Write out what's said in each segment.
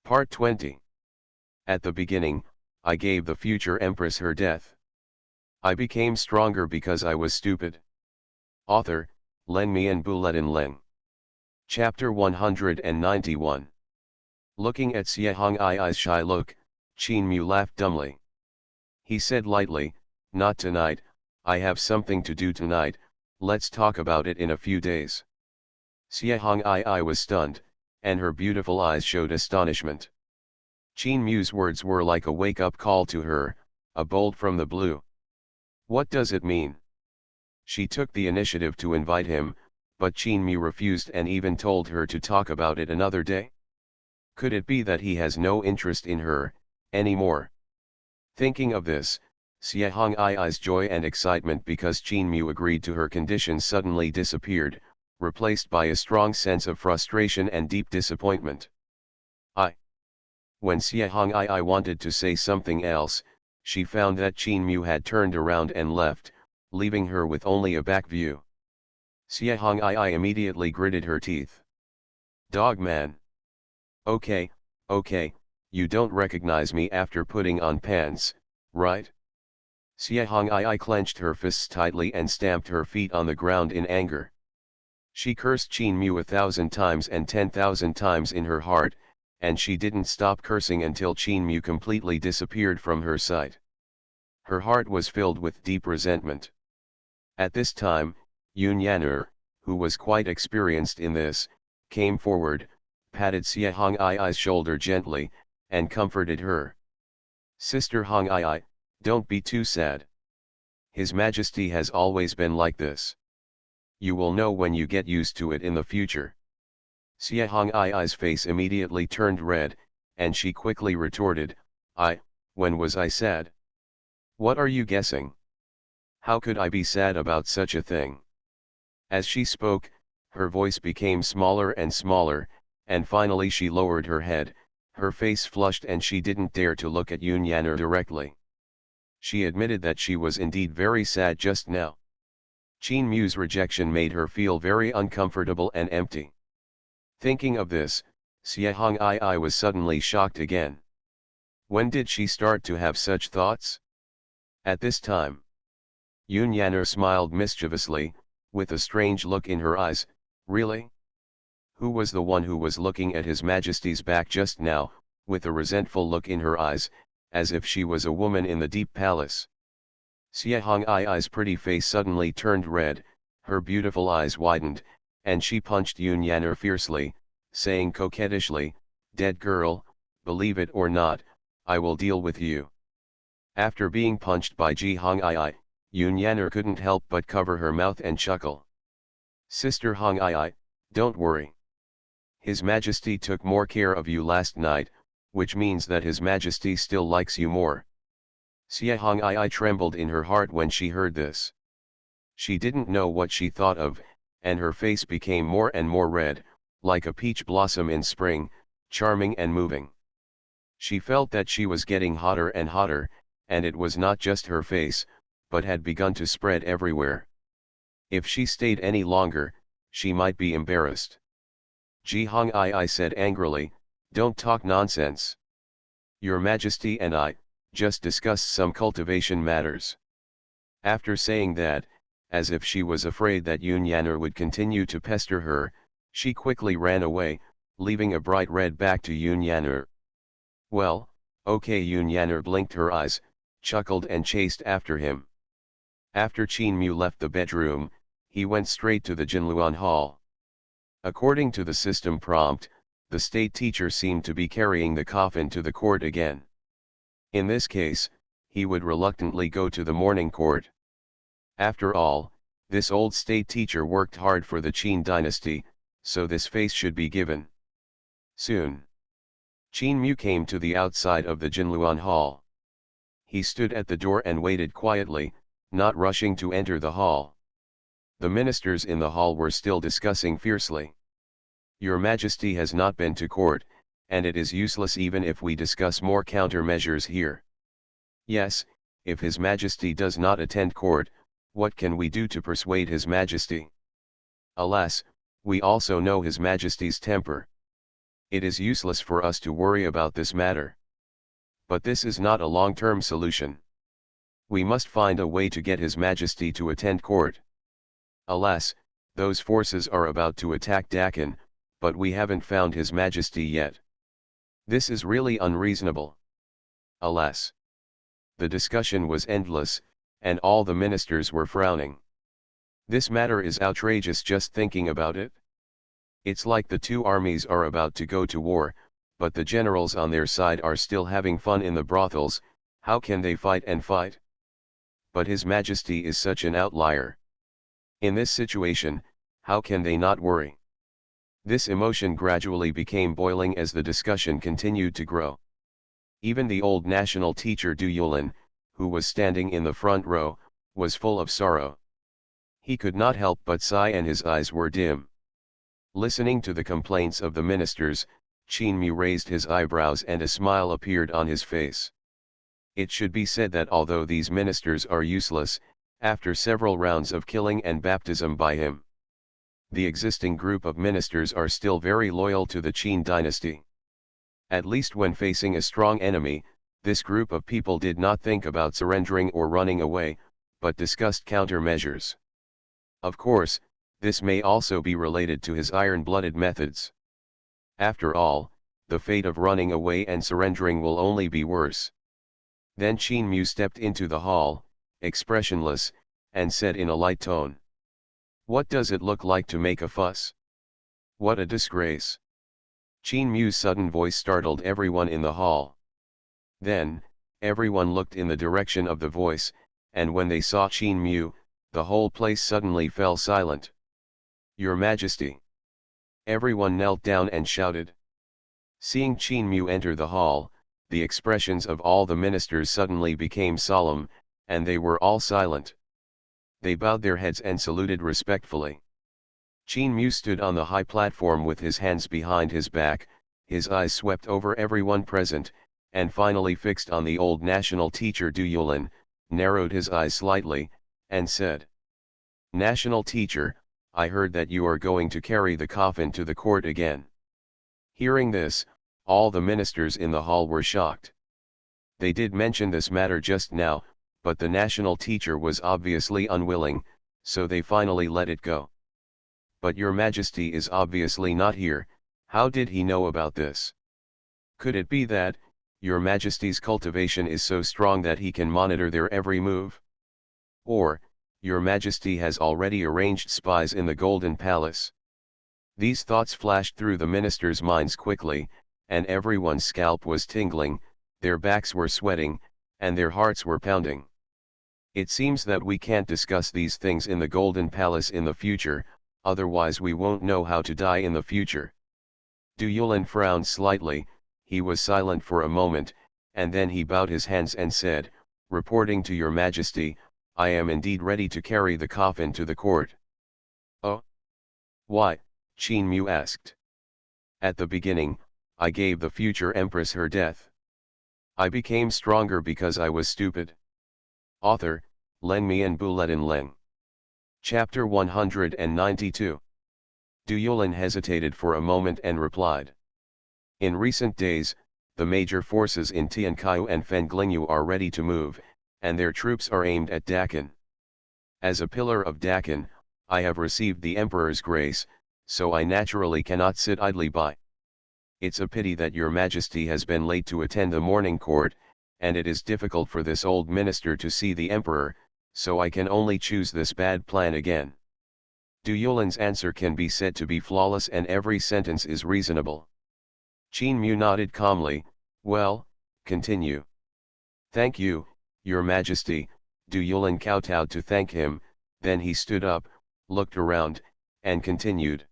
Part 20. At the beginning, I gave the future empress her death. I became stronger because I was stupid. Author, Len Mian Buletin Leng. Chapter 191. Looking at Xuanhuan's shy look, Qin Mu laughed dumbly. He said lightly, "Not tonight, I have something to do tonight, let's talk about it in a few days." Xuanhuan was stunned, and her beautiful eyes showed astonishment. Qin Mu's words were like a wake-up call to her, a bolt from the blue. What does it mean? She took the initiative to invite him, but Qin Mu refused and even told her to talk about it another day. Could it be that he has no interest in her, anymore? Thinking of this, Xuanhuan's joy and excitement because Qin Mu agreed to her conditions suddenly disappeared, replaced by a strong sense of frustration and deep disappointment. When Xuanhuan wanted to say something else, she found that Qin Mu had turned around and left, leaving her with only a back view. Xuanhuan immediately gritted her teeth. "Dog man. Okay, you don't recognize me after putting on pants, right?" Xuanhuan clenched her fists tightly and stamped her feet on the ground in anger. She cursed Qin Mu 1,000 times and 10,000 times in her heart, and she didn't stop cursing until Qin Mu completely disappeared from her sight. Her heart was filled with deep resentment. At this time, Xuanhuan, who was quite experienced in this, came forward, patted Xuanhuan's shoulder gently, and comforted her. "Sister Huangai, don't be too sad. His Majesty has always been like this. You will know when you get used to it in the future." Xuanhuan's face immediately turned red, and she quickly retorted, When was I sad? What are you guessing? How could I be sad about such a thing?" As she spoke, her voice became smaller and smaller, and finally she lowered her head, her face flushed and she didn't dare to look at Xuanhuan directly. She admitted that she was indeed very sad just now. Qin Mu's rejection made her feel very uncomfortable and empty. Thinking of this, Xuanhuan was suddenly shocked again. When did she start to have such thoughts? At this time. Xuanhuan smiled mischievously, with a strange look in her eyes. Really? Who was the one who was looking at His Majesty's back just now, with a resentful look in her eyes, as if she was a woman in the deep palace? Xuanhuan's pretty face suddenly turned red, her beautiful eyes widened, and she punched Xuanhuan fiercely, saying coquettishly, "Dead girl, believe it or not, I will deal with you." After being punched by Xuanhuan, Xuanhuan couldn't help but cover her mouth and chuckle. "Sister Huangai, don't worry. His Majesty took more care of you last night, which means that His Majesty still likes you more." Xuanhuan trembled in her heart when she heard this. She didn't know what she thought of, and her face became more and more red, like a peach blossom in spring, charming and moving. She felt that she was getting hotter and hotter, and it was not just her face, but had begun to spread everywhere. If she stayed any longer, she might be embarrassed. Xuanhuan said angrily, "Don't talk nonsense. Your Majesty and I just discussed some cultivation matters." After saying that, as if she was afraid that Xuanhuan would continue to pester her, she quickly ran away, leaving a bright red back to Xuanhuan. "Well, okay." Xuanhuan blinked her eyes, chuckled and chased after him. After Qin Mu left the bedroom, he went straight to the Xuanhuan hall. According to the system prompt, the state teacher seemed to be carrying the coffin to the court again. In this case, he would reluctantly go to the morning court. After all, this old state teacher worked hard for the Qin dynasty, so this face should be given. Soon, Qin Mu came to the outside of the Xuanhuan hall. He stood at the door and waited quietly, not rushing to enter the hall. The ministers in the hall were still discussing fiercely. "Your Majesty has not been to court, and it is useless even if we discuss more countermeasures here." "Yes, if His Majesty does not attend court, what can we do to persuade His Majesty? Alas, we also know His Majesty's temper. It is useless for us to worry about this matter. But this is not a long-term solution. We must find a way to get His Majesty to attend court. Alas, those forces are about to attack Dakin, but we haven't found His Majesty yet. This is really unreasonable. Alas. The discussion was endless, and all the ministers were frowning. This matter is outrageous just thinking about it. It's like the two armies are about to go to war, but the generals on their side are still having fun in the brothels. How can they fight and fight? But His Majesty is such an outlier. In this situation, how can they not worry? This emotion gradually became boiling as the discussion continued to grow. Even the old national teacher Du Yulin, who was standing in the front row, was full of sorrow. He could not help but sigh and his eyes were dim. Listening to the complaints of the ministers, Qin Mu raised his eyebrows and a smile appeared on his face. It should be said that although these ministers are useless, after several rounds of killing and baptism by him, the existing group of ministers are still very loyal to the Qin dynasty. At least when facing a strong enemy, this group of people did not think about surrendering or running away, but discussed countermeasures. Of course, this may also be related to his iron-blooded methods. After all, the fate of running away and surrendering will only be worse. Then Qin Mu stepped into the hall, expressionless, and said in a light tone, "What does it look like to make a fuss? What a disgrace!" Qin Mu's sudden voice startled everyone in the hall. Then, everyone looked in the direction of the voice, and when they saw Qin Mu, the whole place suddenly fell silent. "Your Majesty!" Everyone knelt down and shouted. Seeing Qin Mu enter the hall, the expressions of all the ministers suddenly became solemn, and they were all silent. They bowed their heads and saluted respectfully. Qin Mu stood on the high platform with his hands behind his back, his eyes swept over everyone present, and finally fixed on the old national teacher Du Yulin, narrowed his eyes slightly, and said, "National teacher, I heard that you are going to carry the coffin to the court again." Hearing this, all the ministers in the hall were shocked. They did mention this matter just now, but the national teacher was obviously unwilling, so they finally let it go. "But your Majesty is obviously not here, how did he know about this? Could it be that, your Majesty's cultivation is so strong that he can monitor their every move? Or, your Majesty has already arranged spies in the Golden Palace?" These thoughts flashed through the ministers' minds quickly, and everyone's scalp was tingling, their backs were sweating, and their hearts were pounding. "It seems that we can't discuss these things in the Golden Palace in the future, otherwise we won't know how to die in the future." Du Yulin frowned slightly, he was silent for a moment, and then he bowed his hands and said, "Reporting to your Majesty, I am indeed ready to carry the coffin to the court." "Oh? Why?" Qin Mu asked. "At the beginning, I gave the future empress her death. I became stronger because I was stupid." Author, Leng Mian Buletin Leng. Chapter 192. Du Yulin hesitated for a moment and replied. "In recent days, the major forces in Tiancai and Fenglingyu are ready to move, and their troops are aimed at Dakin. As a pillar of Dakin, I have received the Emperor's grace, so I naturally cannot sit idly by. It's a pity that your Majesty has been late to attend the morning court, and it is difficult for this old minister to see the Emperor, so I can only choose this bad plan again." Du Yulin's answer can be said to be flawless and every sentence is reasonable. Qin Mu nodded calmly, "Well, continue." "Thank you, your Majesty." Du Yulin kowtowed to thank him, then he stood up, looked around, and continued.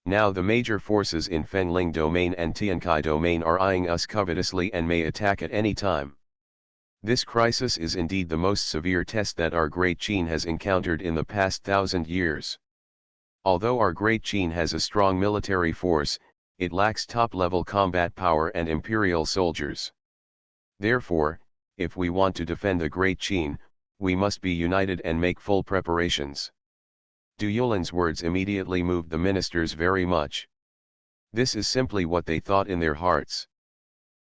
"Now the major forces in Fengling Domain and Tiancai Domain are eyeing us covetously and may attack at any time. This crisis is indeed the most severe test that our great Qin has encountered in the past 1,000 years. Although our great Qin has a strong military force, it lacks top-level combat power and imperial soldiers. Therefore, if we want to defend the great Qin, we must be united and make full preparations." Du Yulin's words immediately moved the ministers very much. This is simply what they thought in their hearts.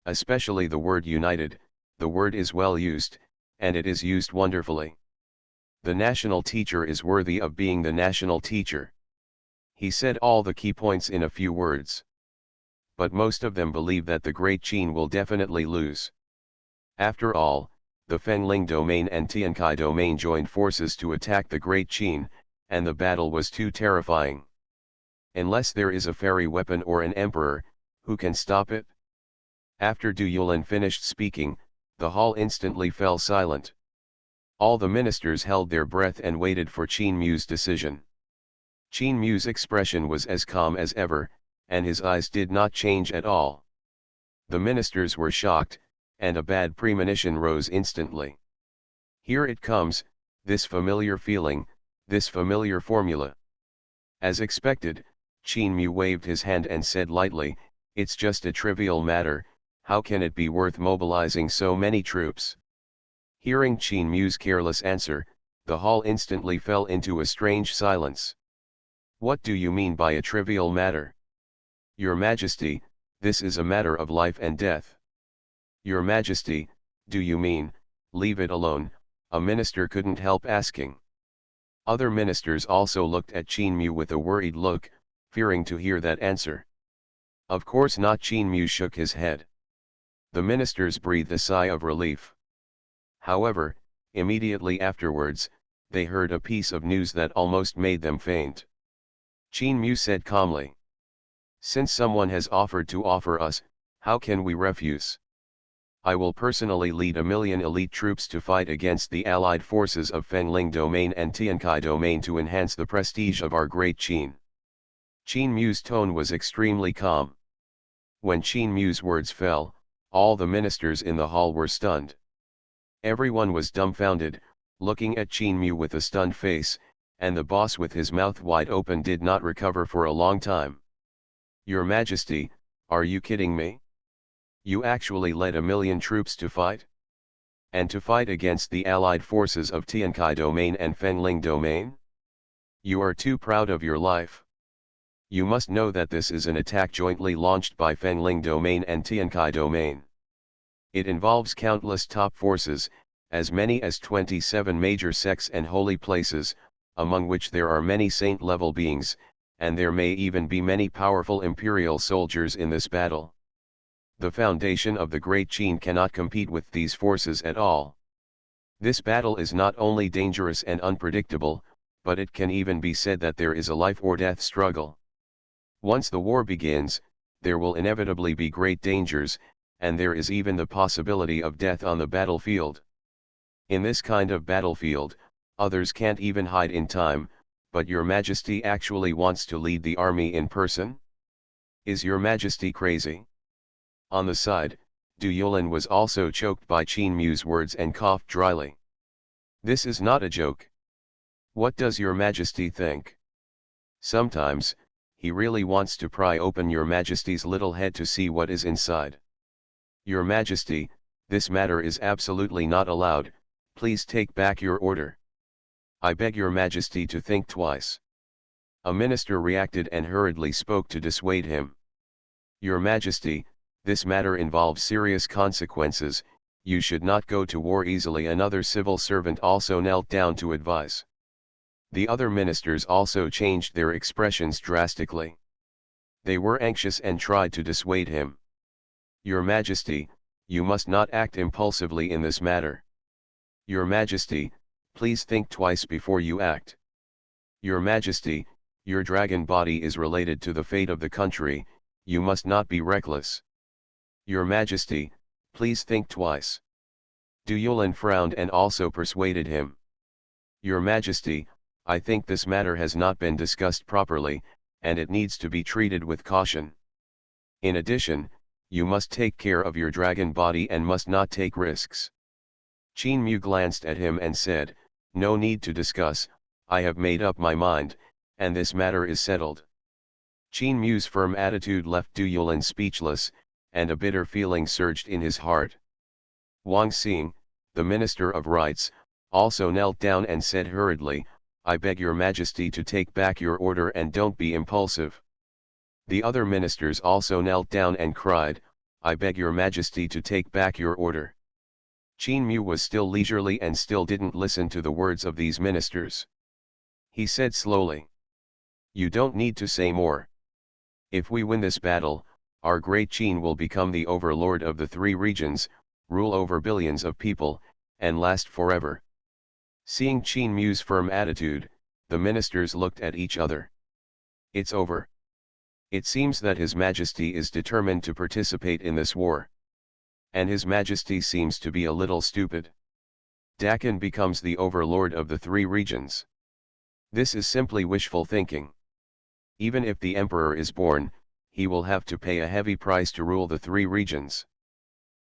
Especially the word united, the word is well used, and it is used wonderfully. The national teacher is worthy of being the national teacher. He said all the key points in a few words. But most of them believe that the Great Qin will definitely lose. After all, the Fengling domain and Tiankai domain joined forces to attack the Great Qin, and the battle was too terrifying. Unless there is a fairy weapon or an emperor, who can stop it? After Du Yulin finished speaking, the hall instantly fell silent. All the ministers held their breath and waited for Qin Mu's decision. Qin Mu's expression was as calm as ever, and his eyes did not change at all. The ministers were shocked, and a bad premonition rose instantly. Here it comes, this familiar feeling, this familiar formula. As expected, Qin Mu waved his hand and said lightly, "It's just a trivial matter, how can it be worth mobilizing so many troops?" Hearing Qin Mu's careless answer, the hall instantly fell into a strange silence. "What do you mean by a trivial matter? Your Majesty, this is a matter of life and death." "Your Majesty, do you mean, leave it alone?" a minister couldn't help asking. Other ministers also looked at Qin Mu with a worried look, fearing to hear that answer. Of course not. Qin Mu shook his head. The ministers breathed a sigh of relief. However, immediately afterwards, they heard a piece of news that almost made them faint. Qin Mu said calmly, "Since someone has offered to offer us, how can we refuse? I will personally lead 1,000,000 elite troops to fight against the allied forces of Fengling domain and Tiankai domain to enhance the prestige of our Great Qin." Qin Mu's tone was extremely calm. When Qin Mu's words fell, all the ministers in the hall were stunned. Everyone was dumbfounded, looking at Qin Mu with a stunned face, and the boss with his mouth wide open did not recover for a long time. "Your Majesty, are you kidding me? You actually led 1,000,000 troops to fight? And to fight against the allied forces of Tiankai domain and Fengling domain? You are too proud of your life. You must know that this is an attack jointly launched by Fengling domain and Tiankai domain. It involves countless top forces, as many as 27 major sects and holy places, among which there are many saint-level beings, and there may even be many powerful imperial soldiers in this battle. The foundation of the Great Qin cannot compete with these forces at all. This battle is not only dangerous and unpredictable, but it can even be said that there is a life-or-death struggle. Once the war begins, there will inevitably be great dangers, and there is even the possibility of death on the battlefield. In this kind of battlefield, others can't even hide in time, but your Majesty actually wants to lead the army in person? Is your Majesty crazy?" On the side, Du Yulin was also choked by Qin Mu's words and coughed dryly. "This is not a joke. What does your Majesty think? Sometimes, he really wants to pry open your Majesty's little head to see what is inside. Your Majesty, this matter is absolutely not allowed, please take back your order. I beg your Majesty to think twice." A minister reacted and hurriedly spoke to dissuade him. "Your Majesty, this matter involves serious consequences, you should not go to war easily." Another civil servant also knelt down to advise. The other ministers also changed their expressions drastically. They were anxious and tried to dissuade him. "Your Majesty, you must not act impulsively in this matter. Your Majesty, please think twice before you act. Your Majesty, your dragon body is related to the fate of the country, you must not be reckless. Your Majesty, please think twice." Du Yulin frowned and also persuaded him. "Your Majesty, I think this matter has not been discussed properly, and it needs to be treated with caution. In addition, you must take care of your dragon body and must not take risks." Qin Mu glanced at him and said, "No need to discuss, I have made up my mind, and this matter is settled." Qin Mu's firm attitude left Du Yulin speechless, and a bitter feeling surged in his heart. Wang Xing, the Minister of Rights, also knelt down and said hurriedly, "I beg your Majesty to take back your order and don't be impulsive. The other ministers also knelt down and cried, "I beg your majesty to take back your order." Qin Mu was still leisurely and still didn't listen to the words of these ministers. He said slowly, "You don't need to say more. If we win this battle, our great Qin will become the overlord of the three regions, rule over billions of people, and last forever." Seeing Qin Mu's firm attitude, the ministers looked at each other. "It's over. It seems that His Majesty is determined to participate in this war. And His Majesty seems to be a little stupid. Dakin becomes the overlord of the three regions. This is simply wishful thinking. Even if the emperor is born, he will have to pay a heavy price to rule the three regions."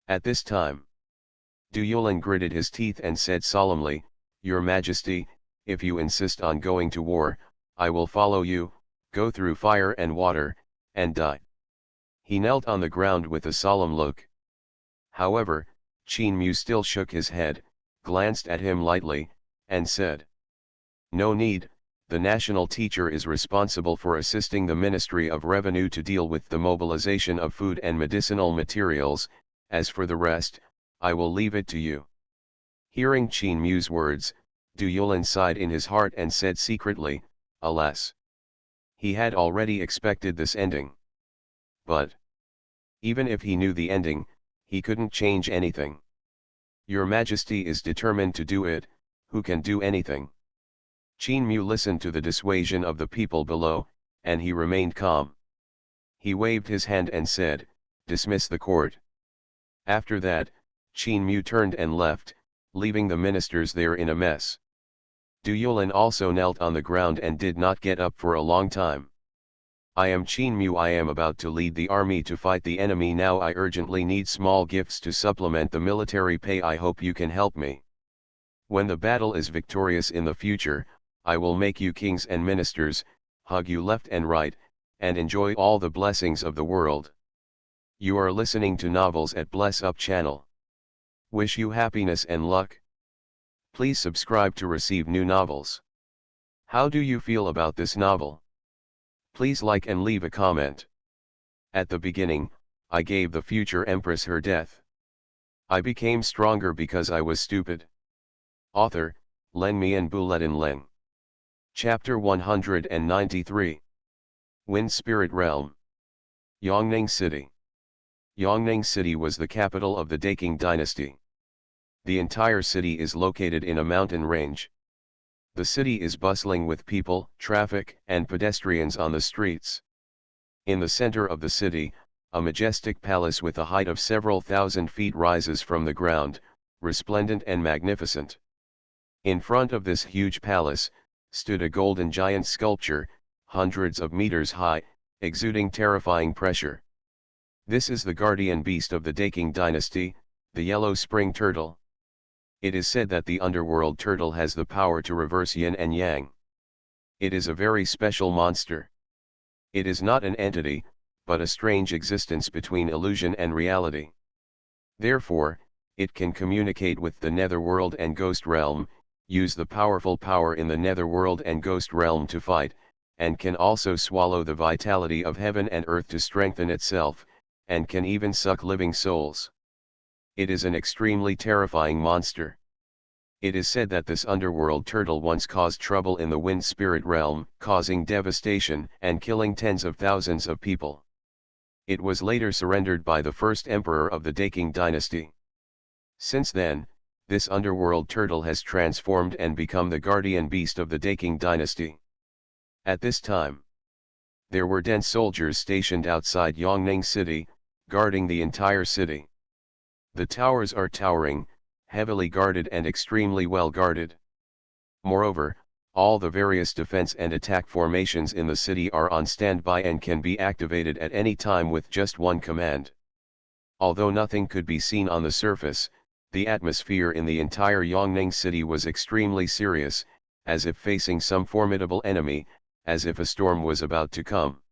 At this time, Du Yulan gritted his teeth and said solemnly, "Your Majesty, if you insist on going to war, I will follow you, go through fire and water, and die." He knelt on the ground with a solemn look. However, Qin Mu still shook his head, glanced at him lightly, and said, "No need, the national teacher is responsible for assisting the Ministry of Revenue to deal with the mobilization of food and medicinal materials, as for the rest, I will leave it to you." Hearing Qin Mu's words, Du Yulan sighed in his heart and said secretly, "Alas." He had already expected this ending. But even if he knew the ending, he couldn't change anything. "Your Majesty is determined to do it, who can do anything?" Qin Mu listened to the dissuasion of the people below, and he remained calm. He waved his hand and said, "Dismiss the court." After that, Qin Mu turned and left, leaving the ministers there in a mess. Du Yulan also knelt on the ground and did not get up for a long time. "I am Qin Mu. I am about to lead the army to fight the enemy now. I urgently need small gifts to supplement the military pay. I hope you can help me. When the battle is victorious in the future, I will make you kings and ministers, hug you left and right, and enjoy all the blessings of the world." You are listening to Novels at Bless Up channel. Wish you happiness and luck. Please subscribe to receive new novels. How do you feel about this novel? Please like and leave a comment. At the beginning, I gave the future empress her death. I became stronger because I was stupid. Author, Len Mian Buletin Leng. Chapter 193. Wind Spirit Realm. Yongning City. Yongning City was the capital of the Daking dynasty. The entire city is located in a mountain range. The city is bustling with people, traffic, and pedestrians on the streets. In the center of the city, a majestic palace with a height of several thousand feet rises from the ground, resplendent and magnificent. In front of this huge palace, stood a golden giant sculpture, hundreds of meters high, exuding terrifying pressure. This is the guardian beast of the Daking dynasty, the yellow spring turtle. It is said that the underworld turtle has the power to reverse yin and yang. It is a very special monster. It is not an entity, but a strange existence between illusion and reality. Therefore, it can communicate with the netherworld and ghost realm, use the powerful power in the netherworld and ghost realm to fight, and can also swallow the vitality of heaven and earth to strengthen itself, and can even suck living souls. It is an extremely terrifying monster. It is said that this underworld turtle once caused trouble in the wind spirit realm, causing devastation and killing tens of thousands of people. It was later surrendered by the first emperor of the Daking dynasty. Since then, this underworld turtle has transformed and become the guardian beast of the Daking dynasty. At this time, there were dense soldiers stationed outside Yongning City, guarding the entire city. The towers are towering, heavily guarded and extremely well guarded. Moreover, all the various defense and attack formations in the city are on standby and can be activated at any time with just one command. Although nothing could be seen on the surface, the atmosphere in the entire Yongning city was extremely serious, as if facing some formidable enemy, as if a storm was about to come.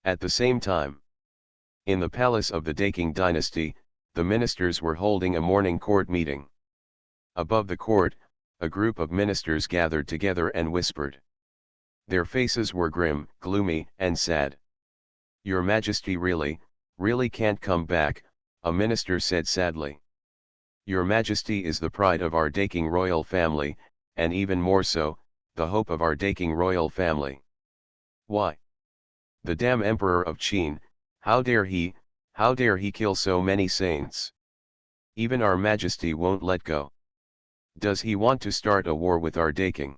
At the same time, in the palace of the Daking dynasty, the ministers were holding a morning court meeting. Above the court, a group of ministers gathered together and whispered. Their faces were grim, gloomy, and sad. Your Majesty really can't come back, a minister said sadly. Your Majesty is the pride of our Daking royal family, and even more so, the hope of our Daking royal family. Why? The damn Emperor of Qin, how dare he kill so many saints? Even our Majesty won't let go. Does he want to start a war with our Daking?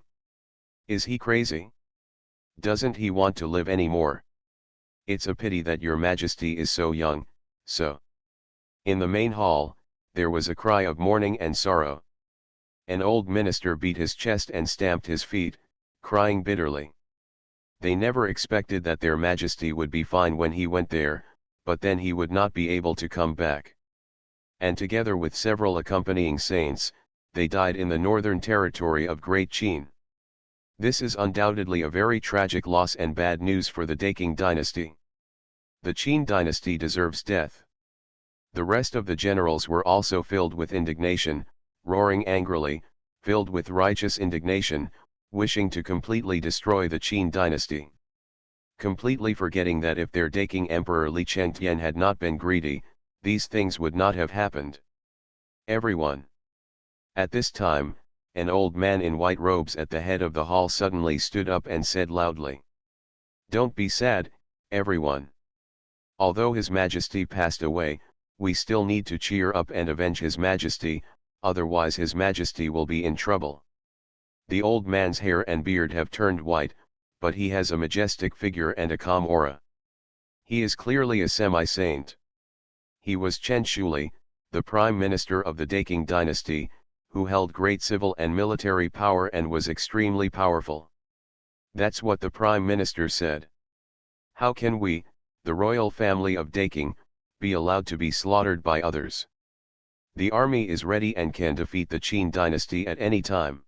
Is he crazy? Doesn't he want to live anymore? It's a pity that your Majesty is so young, so. In the main hall, there was a cry of mourning and sorrow. An old minister beat his chest and stamped his feet, crying bitterly. They never expected that their Majesty would be fine when he went there, but then he would not be able to come back. And together with several accompanying saints, they died in the northern territory of Great Qin. This is undoubtedly a very tragic loss and bad news for the Daking dynasty. The Qin dynasty deserves death. The rest of the generals were also filled with indignation, roaring angrily, filled with righteous indignation, wishing to completely destroy the Qin dynasty. Completely forgetting that if their Daking Emperor Li Chengtian had not been greedy, these things would not have happened. Everyone. At this time, an old man in white robes at the head of the hall suddenly stood up and said loudly, "Don't be sad, everyone. Although His Majesty passed away, we still need to cheer up and avenge His Majesty, otherwise His Majesty will be in trouble." The old man's hair and beard have turned white, but he has a majestic figure and a calm aura. He is clearly a semi-saint. He was Chen Shuli, the prime minister of the Daking dynasty, who held great civil and military power and was extremely powerful. That's what the prime minister said. How can we, the royal family of Daking, be allowed to be slaughtered by others? The army is ready and can defeat the Qin dynasty at any time.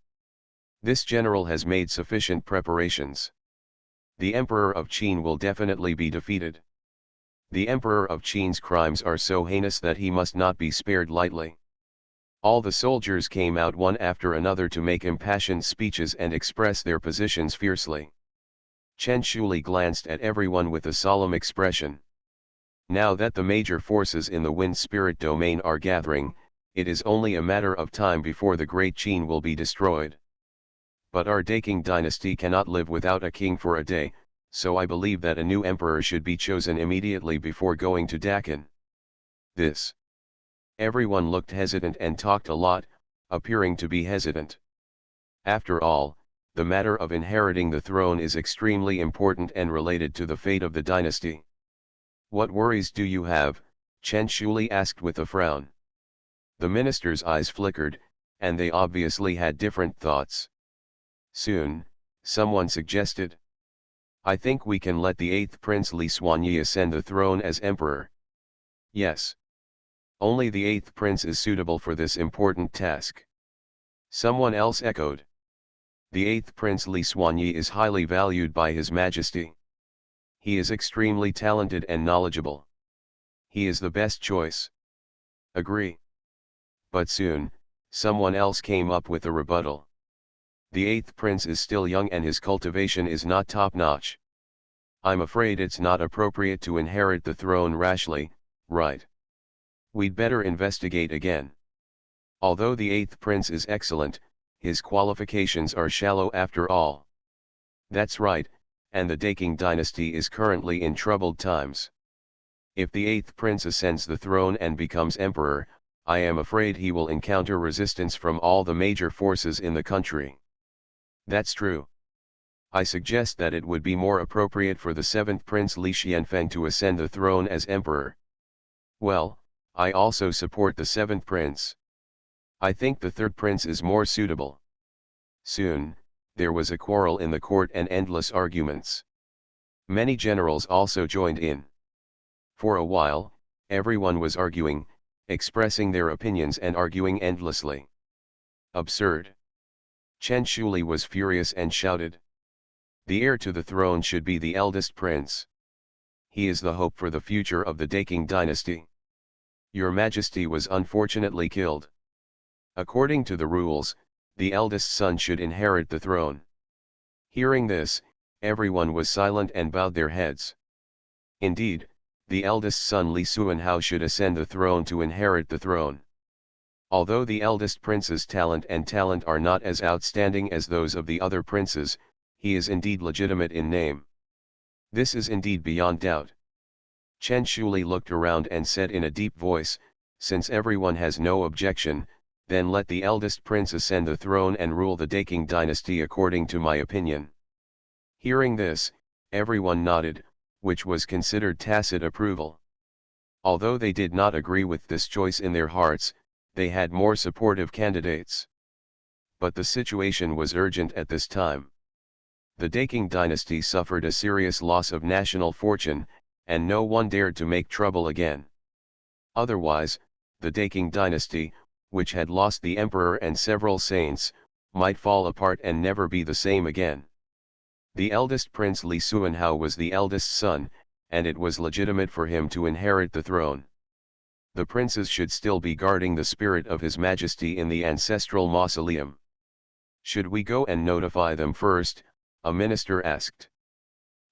This general has made sufficient preparations. The Emperor of Qin will definitely be defeated. The Emperor of Qin's crimes are so heinous that he must not be spared lightly. All the soldiers came out one after another to make impassioned speeches and express their positions fiercely. Chen Shuli glanced at everyone with a solemn expression. Now that the major forces in the wind spirit domain are gathering, it is only a matter of time before the great Qin will be destroyed. But our Daking dynasty cannot live without a king for a day, so I believe that a new emperor should be chosen immediately before going to Dakin. This. Everyone looked hesitant and talked a lot, appearing to be hesitant. After all, the matter of inheriting the throne is extremely important and related to the fate of the dynasty. What worries do you have? Chen Shuli asked with a frown. The minister's eyes flickered, and they obviously had different thoughts. Soon, someone suggested, "I think we can let the 8th Prince Li Xuanyi ascend the throne as emperor." Yes. Only the 8th prince is suitable for this important task. Someone else echoed. The 8th Prince Li Xuanyi is highly valued by His Majesty. He is extremely talented and knowledgeable. He is the best choice. Agree. But soon, someone else came up with a rebuttal. The 8th prince is still young and his cultivation is not top-notch. I'm afraid it's not appropriate to inherit the throne rashly, right? We'd better investigate again. Although the 8th prince is excellent, his qualifications are shallow after all. That's right, and the Daking dynasty is currently in troubled times. If the 8th prince ascends the throne and becomes emperor, I am afraid he will encounter resistance from all the major forces in the country. That's true. I suggest that it would be more appropriate for the 7th prince Li Xianfeng to ascend the throne as emperor. Well, I also support the 7th prince. I think the 3rd prince is more suitable. Soon, there was a quarrel in the court and endless arguments. Many generals also joined in. For a while, everyone was arguing, expressing their opinions and arguing endlessly. Absurd. Chen Shuli was furious and shouted. The heir to the throne should be the eldest prince. He is the hope for the future of the Daking dynasty. Your Majesty was unfortunately killed. According to the rules, the eldest son should inherit the throne. Hearing this, everyone was silent and bowed their heads. Indeed, the eldest son Li Xuanhao should ascend the throne to inherit the throne. Although the eldest prince's talent are not as outstanding as those of the other princes, he is indeed legitimate in name. This is indeed beyond doubt. Chen Shuli looked around and said in a deep voice, since everyone has no objection, then let the eldest prince ascend the throne and rule the Daking dynasty according to my opinion. Hearing this, everyone nodded, which was considered tacit approval. Although they did not agree with this choice in their hearts, they had more supportive candidates. But the situation was urgent at this time. The Daking dynasty suffered a serious loss of national fortune, and no one dared to make trouble again. Otherwise, the Daking dynasty, which had lost the emperor and several saints, might fall apart and never be the same again. The eldest prince Li Xuanhao was the eldest son, and it was legitimate for him to inherit the throne. The princes should still be guarding the spirit of His Majesty in the ancestral mausoleum. Should we go and notify them first? A minister asked.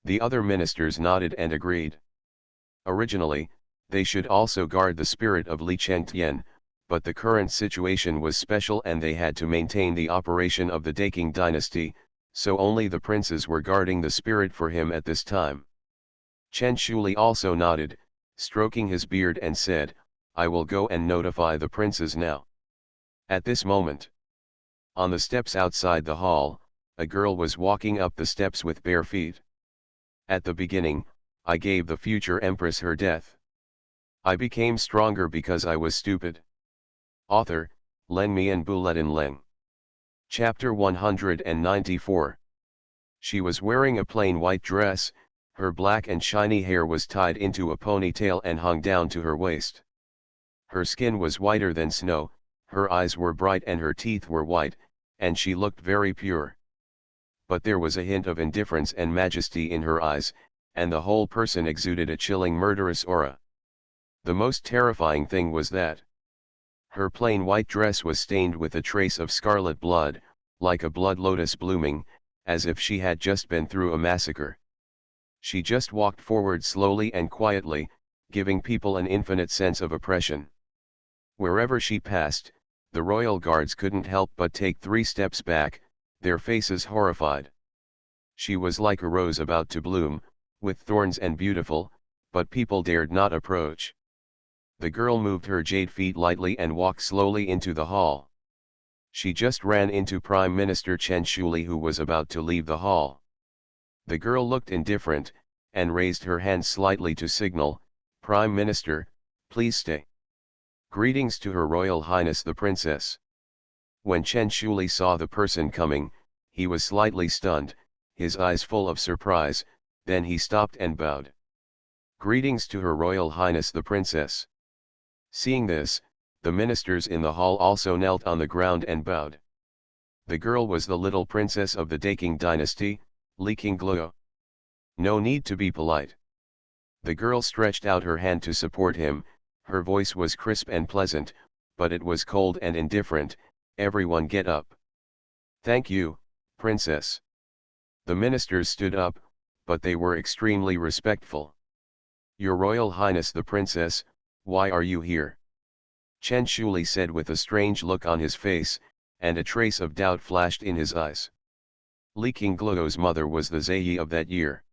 The other ministers nodded and agreed. Originally, they should also guard the spirit of Li Chengtian, but the current situation was special and they had to maintain the operation of the Daking dynasty, so only the princes were guarding the spirit for him at this time. Chen Shuli also nodded, stroking his beard and said, I will go and notify the princes now. At this moment, on the steps outside the hall, a girl was walking up the steps with bare feet. At the beginning, I gave the future empress her death. I became stronger because I was stupid. Author, Len Mian Buletin Leng. Chapter 194. She was wearing a plain white dress, her black and shiny hair was tied into a ponytail and hung down to her waist. Her skin was whiter than snow, her eyes were bright and her teeth were white, and she looked very pure. But there was a hint of indifference and majesty in her eyes, and the whole person exuded a chilling murderous aura. The most terrifying thing was that her plain white dress was stained with a trace of scarlet blood, like a blood lotus blooming, as if she had just been through a massacre. She just walked forward slowly and quietly, giving people an infinite sense of oppression. Wherever she passed, the royal guards couldn't help but take 3 steps back, their faces horrified. She was like a rose about to bloom, with thorns and beautiful, but people dared not approach. The girl moved her jade feet lightly and walked slowly into the hall. She just ran into Prime Minister Chen Shuli, who was about to leave the hall. The girl looked indifferent, and raised her hand slightly to signal, Prime Minister, please stay. Greetings to Her Royal Highness the Princess. When Chen Shuli saw the person coming, he was slightly stunned, his eyes full of surprise, then he stopped and bowed. Greetings to Her Royal Highness the Princess. Seeing this, the ministers in the hall also knelt on the ground and bowed. The girl was the little princess of the Daking dynasty, Li Qingluo. No need to be polite. The girl stretched out her hand to support him, her voice was crisp and pleasant, but it was cold and indifferent. Everyone get up. Thank you, princess. The ministers stood up, but they were extremely respectful. Your Royal Highness the Princess, why are you here? Chen Shuli said with a strange look on his face, and a trace of doubt flashed in his eyes. Li Qingluo's mother was the Zheyi of that year.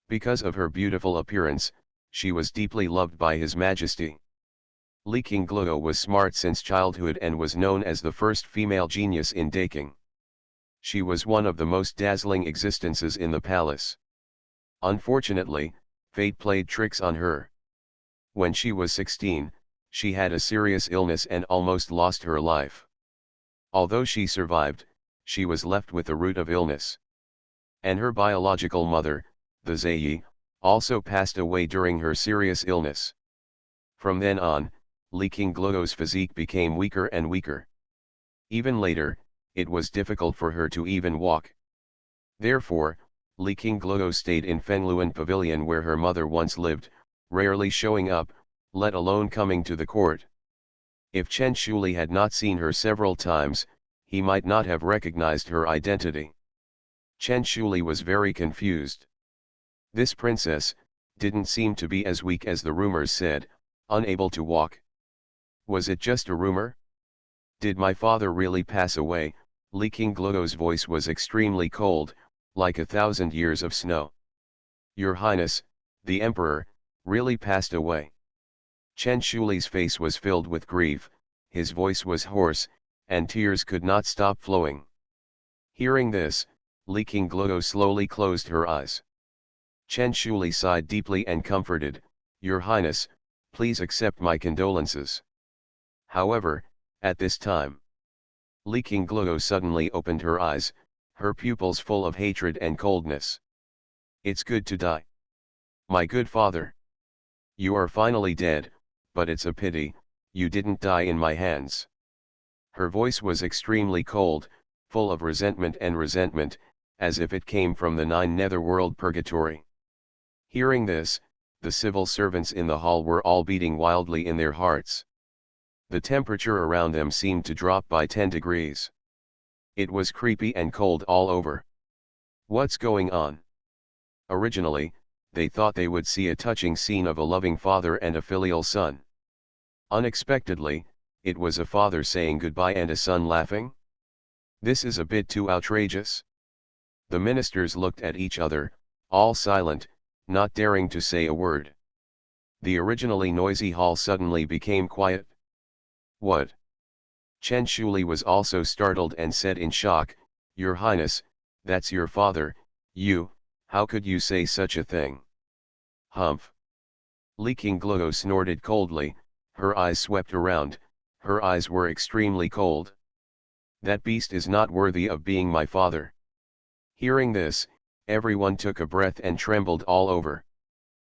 Because of her beautiful appearance, she was deeply loved by His Majesty. Li Qingluo was smart since childhood and was known as the first female genius in Daking. She was one of the most dazzling existences in the palace. Unfortunately, fate played tricks on her. When she was 16, she had a serious illness and almost lost her life. Although she survived, she was left with the root of illness. And her biological mother, the Zheyi, also passed away during her serious illness. From then on, Li Qingluo's physique became weaker and weaker. Even later, it was difficult for her to even walk. Therefore, Li Qingluo stayed in Fengluan Pavilion where her mother once lived, rarely showing up, let alone coming to the court. If Chen Shuli had not seen her several times, he might not have recognized her identity. Chen Shuli was very confused. This princess, didn't seem to be as weak as the rumors said, unable to walk. Was it just a rumor? Did my father really pass away? Li Qingluo's voice was extremely cold, like 1,000 years of snow. Your Highness, the Emperor, really passed away. Chen Shuli's face was filled with grief, his voice was hoarse, and tears could not stop flowing. Hearing this, Li Qingluo slowly closed her eyes. Chen Shuli sighed deeply and comforted, Your Highness, please accept my condolences. However, at this time, Li Qingluo suddenly opened her eyes, her pupils full of hatred and coldness. It's good to die. My good father. You are finally dead, but it's a pity, you didn't die in my hands. Her voice was extremely cold, full of resentment, as if it came from the 9 netherworld purgatory. Hearing this, the civil servants in the hall were all beating wildly in their hearts. The temperature around them seemed to drop by 10 degrees. It was creepy and cold all over. What's going on? Originally, they thought they would see a touching scene of a loving father and a filial son. Unexpectedly, it was a father saying goodbye and a son laughing. This is a bit too outrageous. The ministers looked at each other, all silent, not daring to say a word. The originally noisy hall suddenly became quiet. What? Chen Shuli was also startled and said in shock, Your Highness, that's your father, how could you say such a thing? Humph. Li Qingluo snorted coldly, her eyes swept around, her eyes were extremely cold. That beast is not worthy of being my father. Hearing this, everyone took a breath and trembled all over.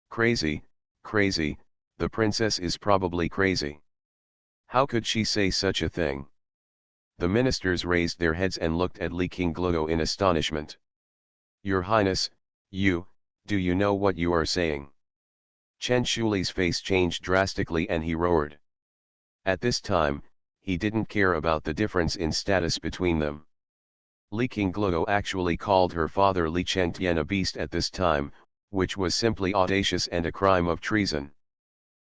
Crazy, the princess is probably crazy. How could she say such a thing? The ministers raised their heads and looked at Li Qingluo in astonishment. Your Highness, do you know what you are saying? Chen Shuli's face changed drastically and he roared. At this time, he didn't care about the difference in status between them. Li Qingluo actually called her father Li Chengtian a beast at this time, which was simply audacious and a crime of treason.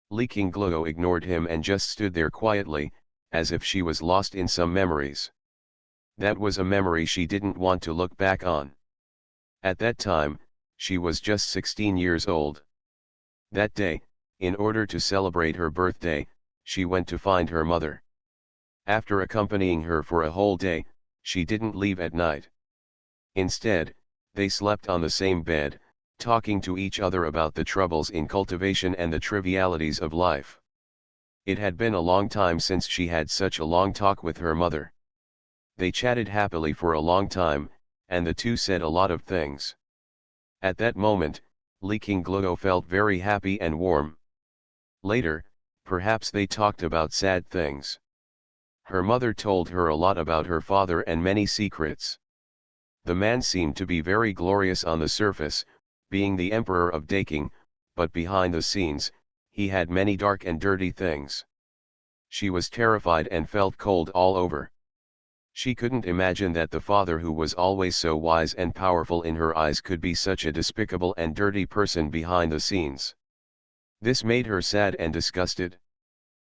Li Qingluo ignored him and just stood there quietly, as if she was lost in some memories. That was a memory she didn't want to look back on. At that time, she was just 16 years old. That day, in order to celebrate her birthday, she went to find her mother. After accompanying her for a whole day, she didn't leave at night. Instead, they slept on the same bed, talking to each other about the troubles in cultivation and the trivialities of life. It had been a long time since she had such a long talk with her mother. They chatted happily for a long time, and the two said a lot of things. At that moment, Li Qingluo felt very happy and warm. Later, perhaps they talked about sad things. Her mother told her a lot about her father and many secrets. The man seemed to be very glorious on the surface, being the emperor of Daking, but behind the scenes, he had many dark and dirty things. She was terrified and felt cold all over. She couldn't imagine that the father who was always so wise and powerful in her eyes could be such a despicable and dirty person behind the scenes. This made her sad and disgusted.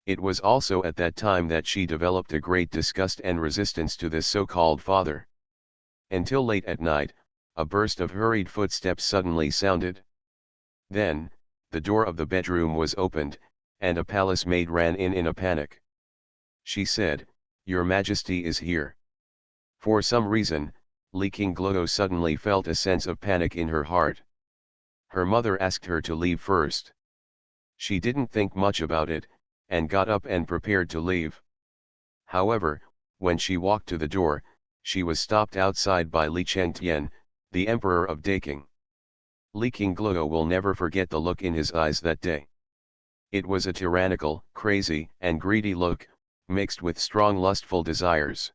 It was also at that time that she developed a great disgust and resistance to this so-called father. Until late at night, a burst of hurried footsteps suddenly sounded. Then, the door of the bedroom was opened, and a palace maid ran in a panic. She said, Your Majesty is here. For some reason, Li Qingluo suddenly felt a sense of panic in her heart. Her mother asked her to leave first. She didn't think much about it, and got up and prepared to leave. However, when she walked to the door, she was stopped outside by Li Chengtian, the Emperor of Daking. Li Qingluo will never forget the look in his eyes that day. It was a tyrannical, crazy, and greedy look, mixed with strong lustful desires.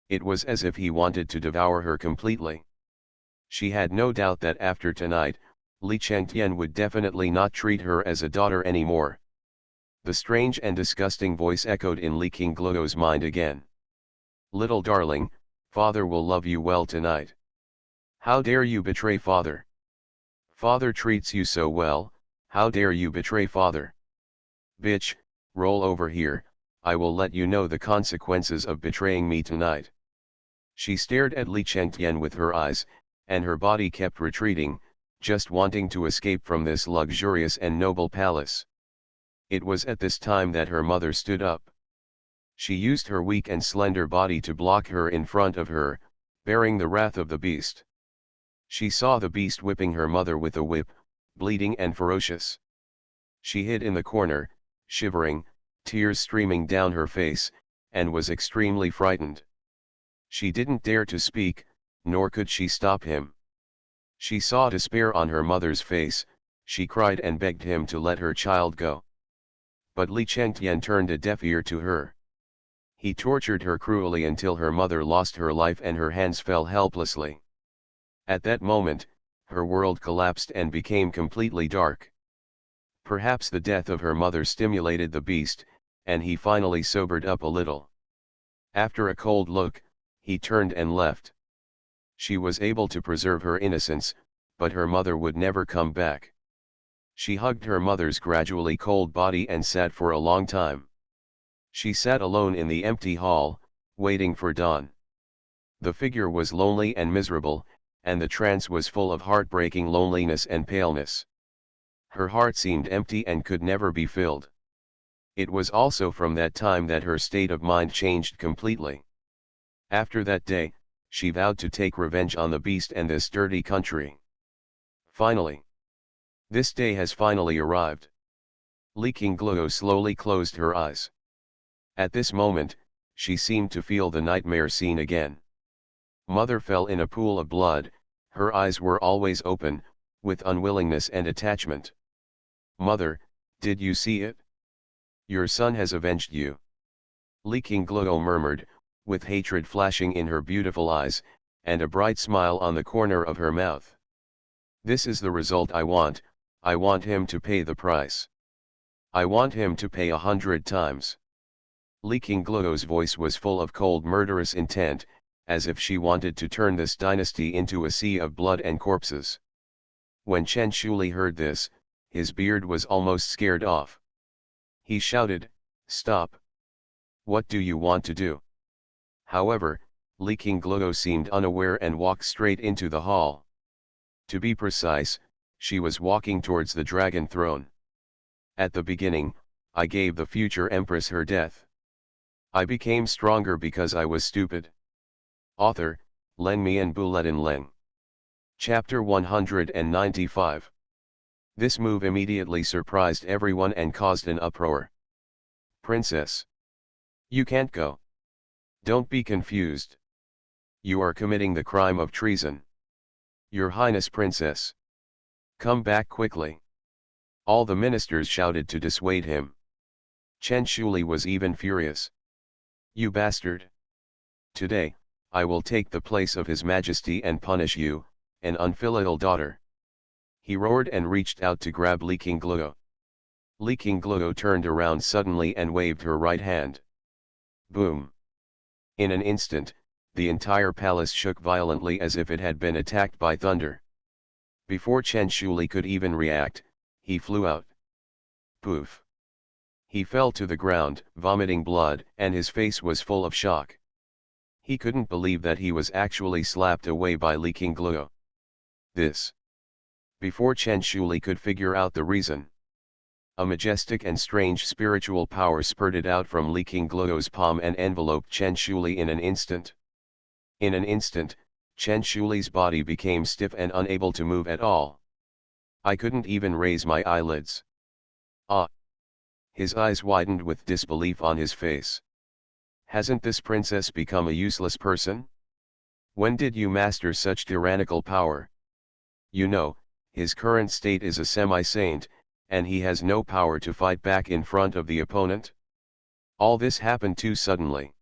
It was as if he wanted to devour her completely. She had no doubt that after tonight, Li Chengtian would definitely not treat her as a daughter anymore. The strange and disgusting voice echoed in Li Qingluo's mind again. Little darling, father will love you well tonight. How dare you betray father? Father treats you so well, how dare you betray father? Bitch, roll over here, I will let you know the consequences of betraying me tonight. She stared at Li Chengtian with her eyes, and her body kept retreating, just wanting to escape from this luxurious and noble palace. It was at this time that her mother stood up. She used her weak and slender body to block her in front of her, bearing the wrath of the beast. She saw the beast whipping her mother with a whip, bleeding and ferocious. She hid in the corner, shivering, tears streaming down her face, and was extremely frightened. She didn't dare to speak, nor could she stop him. She saw despair on her mother's face, she cried and begged him to let her child go. But Li Chengtian turned a deaf ear to her. He tortured her cruelly until her mother lost her life and her hands fell helplessly. At that moment, her world collapsed and became completely dark. Perhaps the death of her mother stimulated the beast, and he finally sobered up a little. After a cold look, he turned and left. She was able to preserve her innocence, but her mother would never come back. She hugged her mother's gradually cold body and sat for a long time. She sat alone in the empty hall, waiting for dawn. The figure was lonely and miserable, and the trance was full of heartbreaking loneliness and paleness. Her heart seemed empty and could never be filled. It was also from that time that her state of mind changed completely. After that day, she vowed to take revenge on the beast and this dirty country. Finally. This day has finally arrived. Li Qingluo slowly closed her eyes. At this moment, she seemed to feel the nightmare scene again. Mother fell in a pool of blood, her eyes were always open, with unwillingness and attachment. Mother, did you see it? Your son has avenged you. Li Qingluo murmured, with hatred flashing in her beautiful eyes, and a bright smile on the corner of her mouth. This is the result I want him to pay the price. I want him to pay 100 times. Li Qingluo's voice was full of cold murderous intent, as if she wanted to turn this dynasty into a sea of blood and corpses. When Chen Shuli heard this, his beard was almost scared off. He shouted, "Stop! What do you want to do?" However, Li Qingluo seemed unaware and walked straight into the hall. To be precise, she was walking towards the dragon throne. At the beginning, I gave the future empress her death. I became stronger because I was stupid. Author, Leng Mian Bulletin Leng. Chapter 195. This move immediately surprised everyone and caused an uproar. Princess! You can't go. Don't be confused. You are committing the crime of treason. Your Highness Princess! Come back quickly. All the ministers shouted to dissuade him. Chen Shuli was even furious. You bastard! Today, I will take the place of His Majesty and punish you, an unfilial daughter. He roared and reached out to grab Li Qingluo. Li Qingluo turned around suddenly and waved her right hand. Boom! In an instant, the entire palace shook violently as if it had been attacked by thunder. Before Chen Shuli could even react, he flew out. Poof! He fell to the ground, vomiting blood, and his face was full of shock. He couldn't believe that he was actually slapped away by Li Qingluo. This. Before Chen Shuli could figure out the reason. A majestic and strange spiritual power spurted out from Li Qingluo's palm and enveloped Chen Shuli in an instant. In an instant, Chen Shuli's body became stiff and unable to move at all. I couldn't even raise my eyelids. Ah! His eyes widened with disbelief on his face. Hasn't this princess become a useless person? When did you master such tyrannical power? You know, his current state is a semi-saint, and he has no power to fight back in front of the opponent? All this happened too suddenly.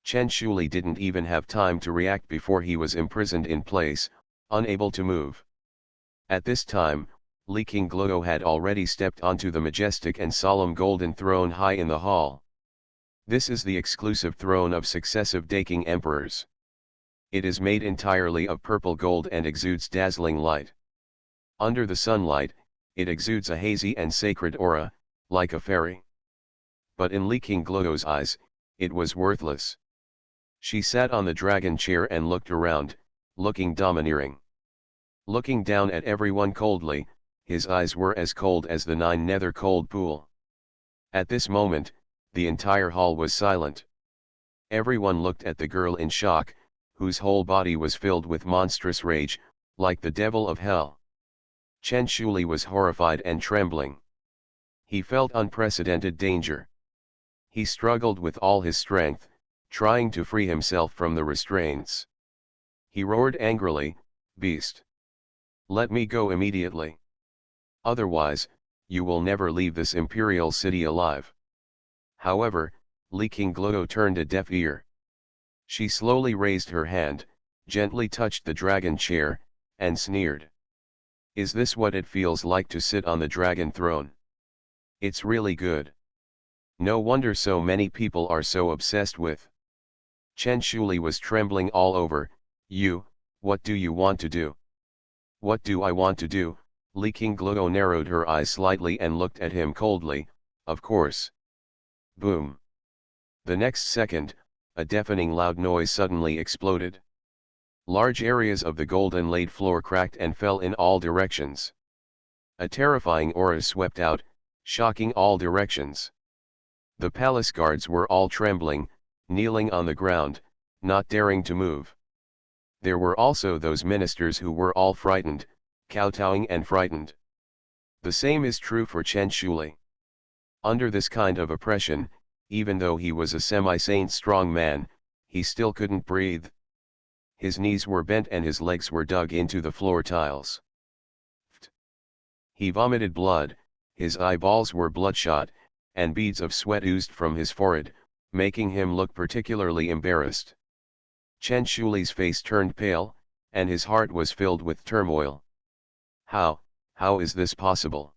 Chen Shuli didn't even have time to react before he was imprisoned in place, unable to move. At this time, Li Qingluo had already stepped onto the majestic and solemn golden throne high in the hall. This is the exclusive throne of successive Daking emperors. It is made entirely of purple gold and exudes dazzling light. Under the sunlight, it exudes a hazy and sacred aura, like a fairy. But in Li Qingluo's eyes, it was worthless. She sat on the dragon chair and looked around, looking domineering. Looking down at everyone coldly, his eyes were as cold as the 9 nether cold pool. At this moment, the entire hall was silent. Everyone looked at the girl in shock, whose whole body was filled with monstrous rage, like the devil of hell. Chen Shuli was horrified and trembling. He felt unprecedented danger. He struggled with all his strength, trying to free himself from the restraints. He roared angrily, "Beast! Let me go immediately. Otherwise, you will never leave this imperial city alive." However, Li Qingluo turned a deaf ear. She slowly raised her hand, gently touched the dragon chair, and sneered. "Is this what it feels like to sit on the dragon throne? It's really good. No wonder so many people are so obsessed with." Chen Shuli was trembling all over. What do you want to do?" "What do I want to do?" Li Qingluo narrowed her eyes slightly and looked at him coldly. "Of course." Boom. The next second, a deafening loud noise suddenly exploded. Large areas of the golden laid floor cracked and fell in all directions. A terrifying aura swept out, shocking all directions. The palace guards were all trembling, kneeling on the ground, not daring to move. There were also those ministers who were all frightened, kowtowing and frightened. The same is true for Chen Shuli. Under this kind of oppression, even though he was a semi-sane strong man, he still couldn't breathe. His knees were bent and his legs were dug into the floor tiles. He vomited blood, his eyeballs were bloodshot, and beads of sweat oozed from his forehead, making him look particularly embarrassed. Chen Shuli's face turned pale, and his heart was filled with turmoil. How is this possible?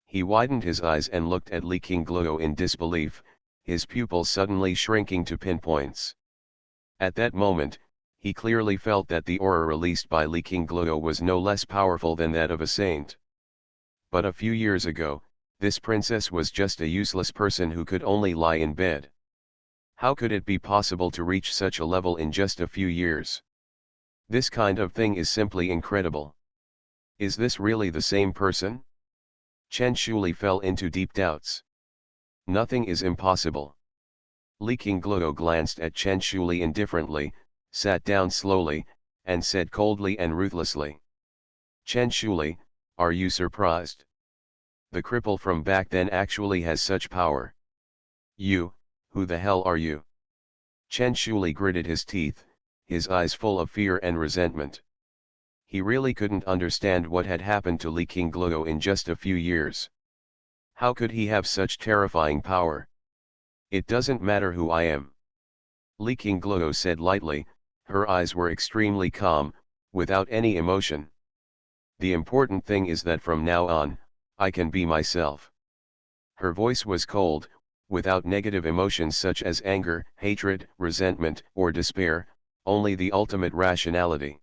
He widened his eyes and looked at Li Qingluo in disbelief, his pupils suddenly shrinking to pinpoints. At that moment, he clearly felt that the aura released by Li Qingluo was no less powerful than that of a saint. But a few years ago, this princess was just a useless person who could only lie in bed. How could it be possible to reach such a level in just a few years? This kind of thing is simply incredible. Is this really the same person? Chen Shuli fell into deep doubts. Nothing is impossible. Li Qingluo glanced at Chen Shuli indifferently, sat down slowly, and said coldly and ruthlessly. "Chen Shuli, are you surprised? The cripple from back then actually has such power. Who the hell are you?" Chen Shuli gritted his teeth, his eyes full of fear and resentment. He really couldn't understand what had happened to Li Qingluo in just a few years. How could he have such terrifying power? "It doesn't matter who I am," Li Qingluo said lightly, her eyes were extremely calm, without any emotion. "The important thing is that from now on, I can be myself." Her voice was cold, without negative emotions such as anger, hatred, resentment, or despair, only the ultimate rationality.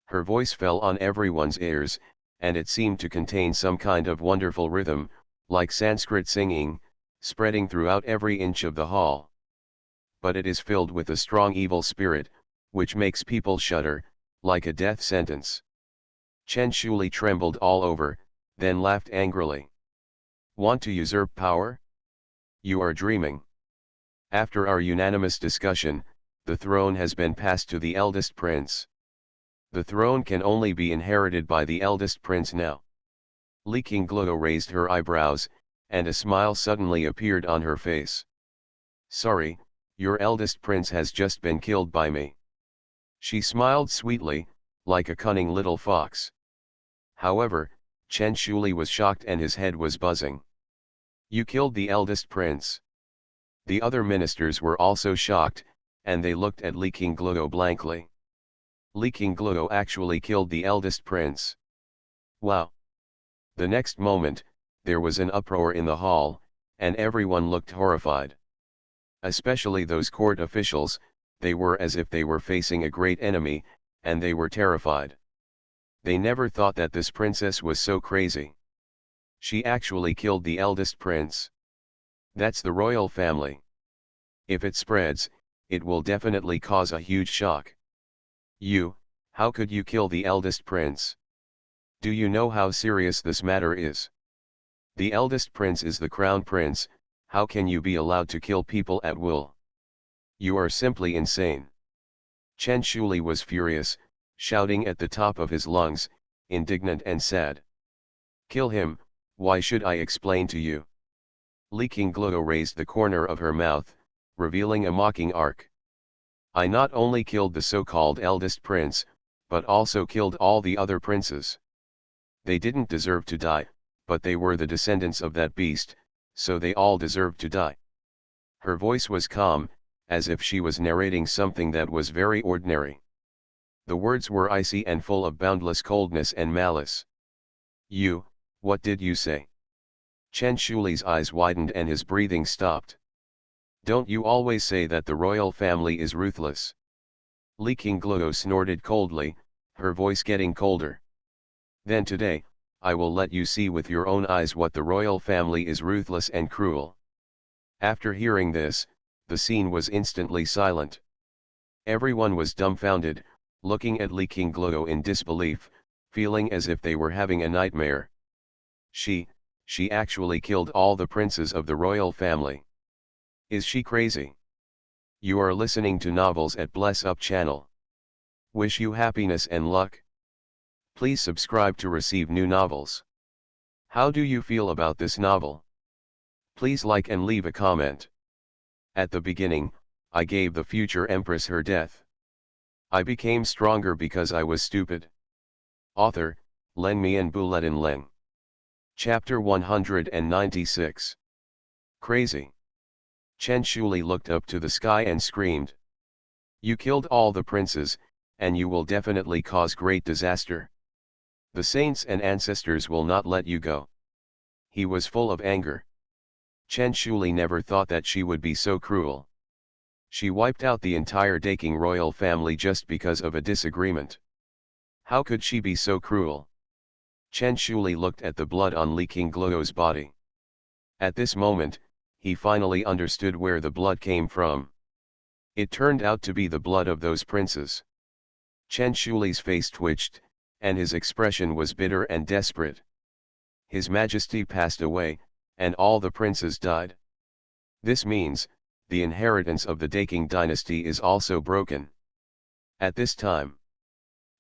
Her voice fell on everyone's ears, and it seemed to contain some kind of wonderful rhythm, like Sanskrit singing, spreading throughout every inch of the hall. But it is filled with a strong evil spirit, which makes people shudder, like a death sentence. Chen Shuli trembled all over, then laughed angrily. "Want to usurp power? You are dreaming. After our unanimous discussion, the throne has been passed to the eldest prince. The throne can only be inherited by the eldest prince now." Li Qingluo raised her eyebrows, and a smile suddenly appeared on her face. "Sorry, your eldest prince has just been killed by me." She smiled sweetly, like a cunning little fox. However, Chen Shuli was shocked and his head was buzzing. "You killed the eldest prince?" The other ministers were also shocked, and they looked at Li Qingluo blankly. Li Qingluo actually killed the eldest prince. Wow! The next moment, there was an uproar in the hall, and everyone looked horrified. Especially those court officials, they were as if they were facing a great enemy, and they were terrified. They never thought that this princess was so crazy. She actually killed the eldest prince. That's the royal family. If it spreads, it will definitely cause a huge shock. How could you kill the eldest prince? Do you know how serious this matter is? The eldest prince is the crown prince. How can you be allowed to kill people at will? You are simply insane. Chen Shuli was furious, shouting at the top of his lungs, indignant and sad. Kill him, why should I explain to you? Li Qingluo raised the corner of her mouth, revealing a mocking arc. I not only killed the so-called eldest prince, but also killed all the other princes. They didn't deserve to die, but they were the descendants of that beast, so they all deserved to die. Her voice was calm, as if she was narrating something that was very ordinary. The words were icy and full of boundless coldness and malice. What did you say? Chen Shuli's eyes widened and his breathing stopped. Don't you always say that the royal family is ruthless? Li Qingluo snorted coldly, her voice getting colder. Then today, I will let you see with your own eyes what the royal family is ruthless and cruel. After hearing this, the scene was instantly silent. Everyone was dumbfounded, looking at Li Qingluo in disbelief, feeling as if they were having a nightmare. She actually killed all the princes of the royal family. Is she crazy? You are listening to Novels at Bless Up channel. Wish you happiness and luck. Please subscribe to receive new novels. How do you feel about this novel? Please like and leave a comment. At the beginning, I gave the future empress her death. I became stronger because I was stupid. Author, Leng Mian Buletin Leng. Chapter 196. Crazy. Chen Shuli looked up to the sky and screamed. You killed all the princes, and you will definitely cause great disaster. The saints and ancestors will not let you go. He was full of anger. Chen Shuli never thought that she would be so cruel. She wiped out the entire Daking royal family just because of a disagreement. How could she be so cruel? Chen Shuli looked at the blood on Li Qingluo's body. At this moment, he finally understood where the blood came from. It turned out to be the blood of those princes. Chen Shuli's face twitched, and his expression was bitter and desperate. His Majesty passed away, and all the princes died. This means, the inheritance of the Daking dynasty is also broken. At this time,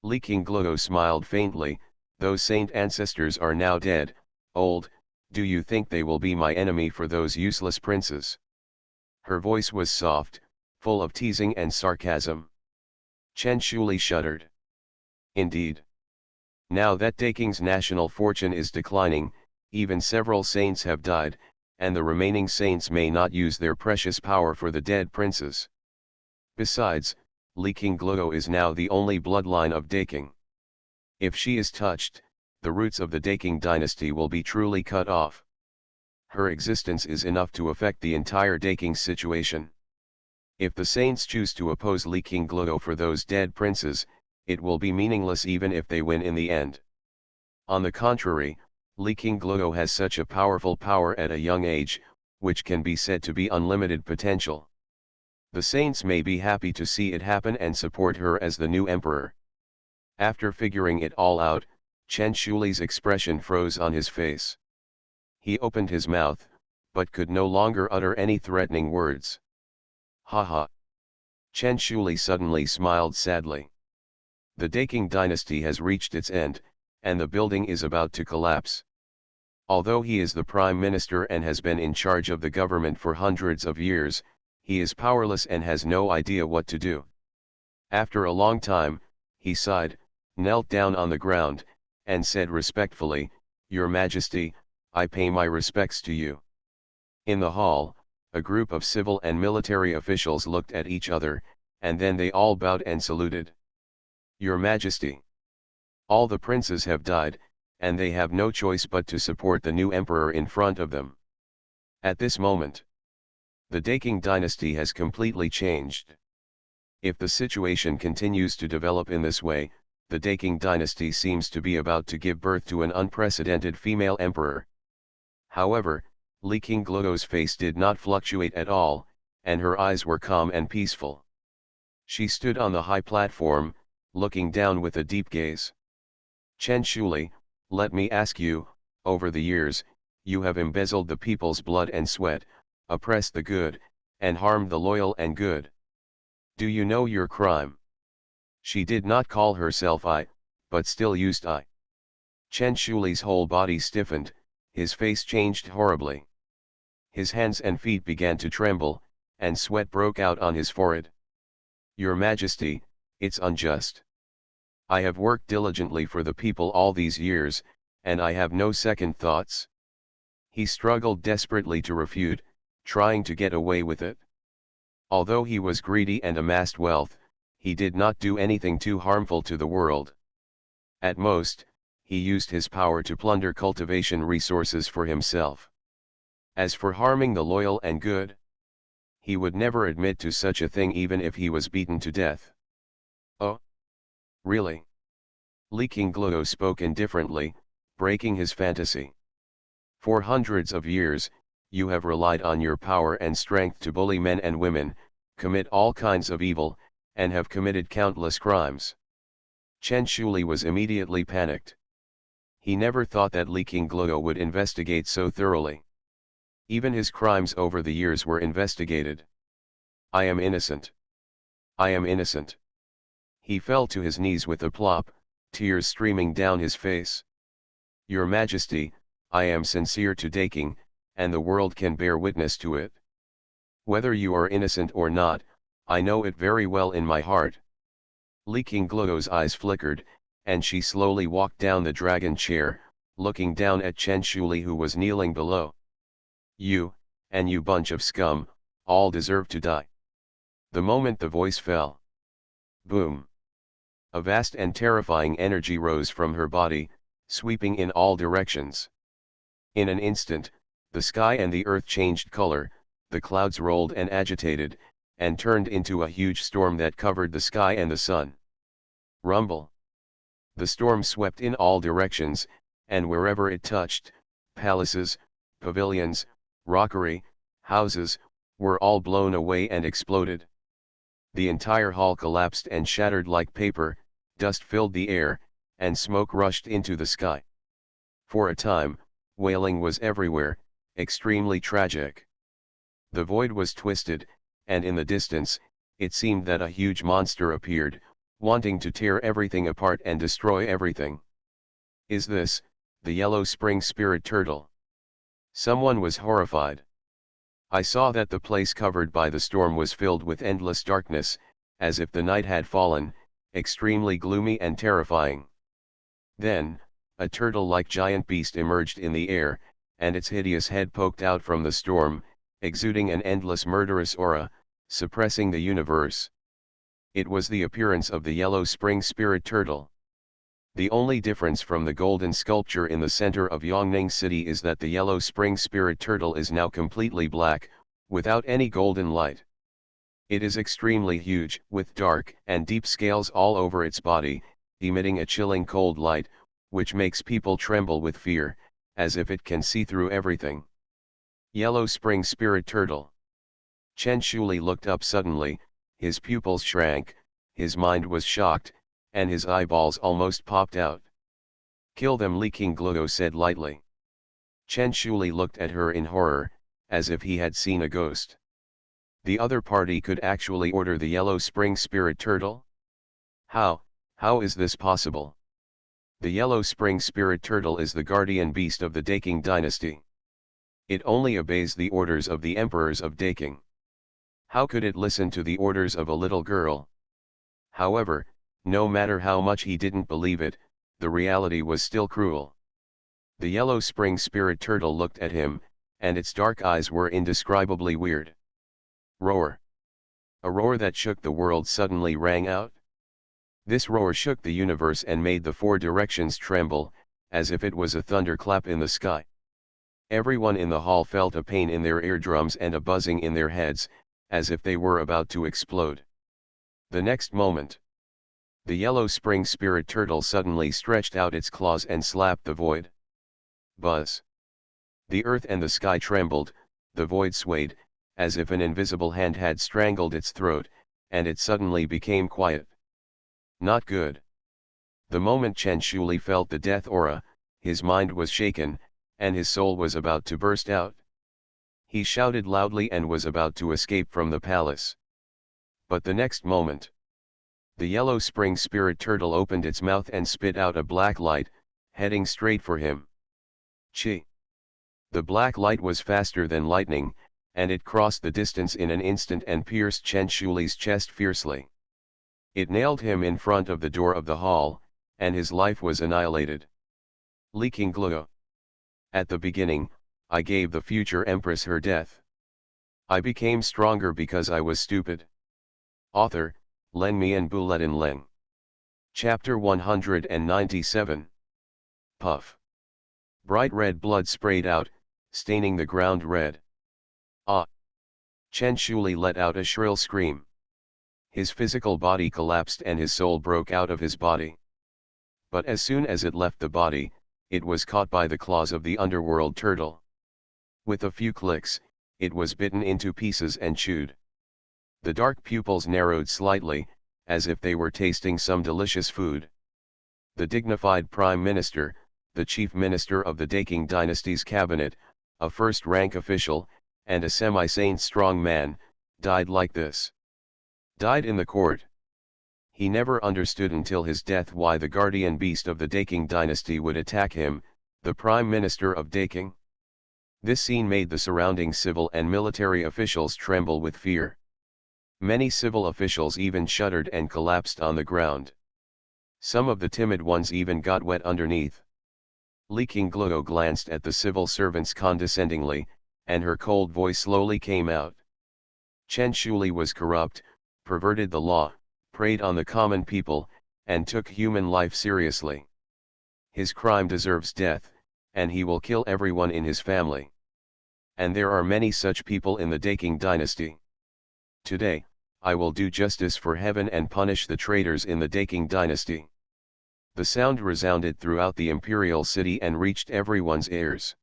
Li Qingluo smiled faintly. Those saint ancestors are now dead, old. Do you think they will be my enemy for those useless princes? Her voice was soft, full of teasing and sarcasm. Chen Shuli shuddered. Indeed. Now that Daking's national fortune is declining, even several saints have died, and the remaining saints may not use their precious power for the dead princes. Besides, Li Qingluo is now the only bloodline of Daking. If she is touched, the roots of the Daking dynasty will be truly cut off. Her existence is enough to affect the entire Daking situation. If the saints choose to oppose Li Qingluo for those dead princes, it will be meaningless even if they win in the end. On the contrary, Li Qingluo has such a powerful power at a young age, which can be said to be unlimited potential. The saints may be happy to see it happen and support her as the new emperor. After figuring it all out, Chen Shuli's expression froze on his face. He opened his mouth, but could no longer utter any threatening words. Ha ha. Chen Shuli suddenly smiled sadly. The Daking dynasty has reached its end, and the building is about to collapse. Although he is the prime minister and has been in charge of the government for hundreds of years, he is powerless and has no idea what to do. After a long time, he sighed, knelt down on the ground, and said respectfully, Your Majesty, I pay my respects to you. In the hall, a group of civil and military officials looked at each other, and then they all bowed and saluted. Your Majesty. All the princes have died, and they have no choice but to support the new emperor in front of them. At this moment, the Daking dynasty has completely changed. If the situation continues to develop in this way, the Daking dynasty seems to be about to give birth to an unprecedented female emperor. However, Li Qingluo's face did not fluctuate at all, and her eyes were calm and peaceful. She stood on the high platform, looking down with a deep gaze. Chen Shuli, let me ask you, over the years, you have embezzled the people's blood and sweat, oppressed the good, and harmed the loyal and good. Do you know your crime? She did not call herself I, but still used I. Chen Shuli's whole body stiffened, his face changed horribly. His hands and feet began to tremble, and sweat broke out on his forehead. Your Majesty, it's unjust. I have worked diligently for the people all these years, and I have no second thoughts. He struggled desperately to refute, trying to get away with it. Although he was greedy and amassed wealth, he did not do anything too harmful to the world. At most, he used his power to plunder cultivation resources for himself. As for harming the loyal and good, he would never admit to such a thing even if he was beaten to death. Oh? Really? Li Qingluo spoke indifferently, breaking his fantasy. For hundreds of years, you have relied on your power and strength to bully men and women, commit all kinds of evil, and have committed countless crimes. Chen Shuli was immediately panicked. He never thought that Li Qingluo would investigate so thoroughly. Even his crimes over the years were investigated. I am innocent. I am innocent. He fell to his knees with a plop, tears streaming down his face. Your Majesty, I am sincere to Daking, and the world can bear witness to it. Whether you are innocent or not, I know it very well in my heart. Li Qingluo's eyes flickered, and she slowly walked down the dragon chair, looking down at Chen Shuli who was kneeling below. You, and you bunch of scum, all deserve to die. The moment the voice fell. Boom. A vast and terrifying energy rose from her body, sweeping in all directions. In an instant, the sky and the earth changed color, the clouds rolled and agitated, and turned into a huge storm that covered the sky and the sun. Rumble. The storm swept in all directions, and wherever it touched, palaces, pavilions, rockery, houses, were all blown away and exploded. The entire hall collapsed and shattered like paper, dust filled the air, and smoke rushed into the sky. For a time, wailing was everywhere, extremely tragic. The void was twisted, and in the distance, it seemed that a huge monster appeared, wanting to tear everything apart and destroy everything. Is this, the yellow spring spirit turtle? Someone was horrified. I saw that the place covered by the storm was filled with endless darkness, as if the night had fallen, extremely gloomy and terrifying. Then, a turtle-like giant beast emerged in the air, and its hideous head poked out from the storm, exuding an endless murderous aura, suppressing the universe. It was the appearance of the yellow spring spirit turtle. The only difference from the golden sculpture in the center of Yongning City is that the yellow spring spirit turtle is now completely black, without any golden light. It is extremely huge, with dark and deep scales all over its body, emitting a chilling cold light, which makes people tremble with fear, as if it can see through everything. Yellow spring spirit turtle. Chen Shuli looked up suddenly, his pupils shrank, his mind was shocked, and his eyeballs almost popped out. Kill them, Li Qingluo said lightly. Chen Shuli looked at her in horror, as if he had seen a ghost. The other party could actually order the yellow spring spirit turtle? How is this possible? The yellow spring spirit turtle is the guardian beast of the Daking dynasty. It only obeys the orders of the emperors of Daking. How could it listen to the orders of a little girl? However, no matter how much he didn't believe it, the reality was still cruel. The yellow spring spirit turtle looked at him, and its dark eyes were indescribably weird. Roar. A roar that shook the world suddenly rang out. This roar shook the universe and made the four directions tremble, as if it was a thunderclap in the sky. Everyone in the hall felt a pain in their eardrums and a buzzing in their heads, as if they were about to explode. The next moment, The yellow spring spirit turtle suddenly stretched out its claws and slapped the void. Buzz. The earth and the sky trembled, the void swayed, as if an invisible hand had strangled its throat, and it suddenly became quiet. Not good. The moment Chen Shuli felt the death aura, his mind was shaken, and his soul was about to burst out. He shouted loudly and was about to escape from the palace. But the next moment, the yellow spring spirit turtle opened its mouth and spit out a black light, heading straight for him. Chi! The black light was faster than lightning, and it crossed the distance in an instant and pierced Chen Shuli's chest fiercely. It nailed him in front of the door of the hall, and his life was annihilated. Leaking glue. At the beginning, I gave the future empress her death. I became stronger because I was stupid. Author, Len Mian Buletin Leng. Chapter 197. Puff. Bright red blood sprayed out, staining the ground red. Ah! Chen Shuli let out a shrill scream. His physical body collapsed and his soul broke out of his body. But as soon as it left the body, it was caught by the claws of the underworld turtle. With a few clicks, it was bitten into pieces and chewed. The dark pupils narrowed slightly, as if they were tasting some delicious food. The dignified Prime Minister, the Chief Minister of the Daking Dynasty's cabinet, a first-rank official, and a semi-sane strong man, died like this. Died in the court. He never understood until his death why the guardian beast of the Daking dynasty would attack him, the Prime Minister of Daking. This scene made the surrounding civil and military officials tremble with fear. Many civil officials even shuddered and collapsed on the ground. Some of the timid ones even got wet underneath. Leaking Glue glanced at the civil servants condescendingly, and her cold voice slowly came out. Chen Shuli was corrupt, perverted the law, preyed on the common people, and took human life seriously. His crime deserves death, and he will kill everyone in his family. And there are many such people in the Daking dynasty. Today, I will do justice for heaven and punish the traitors in the Daking dynasty. The sound resounded throughout the imperial city and reached everyone's ears.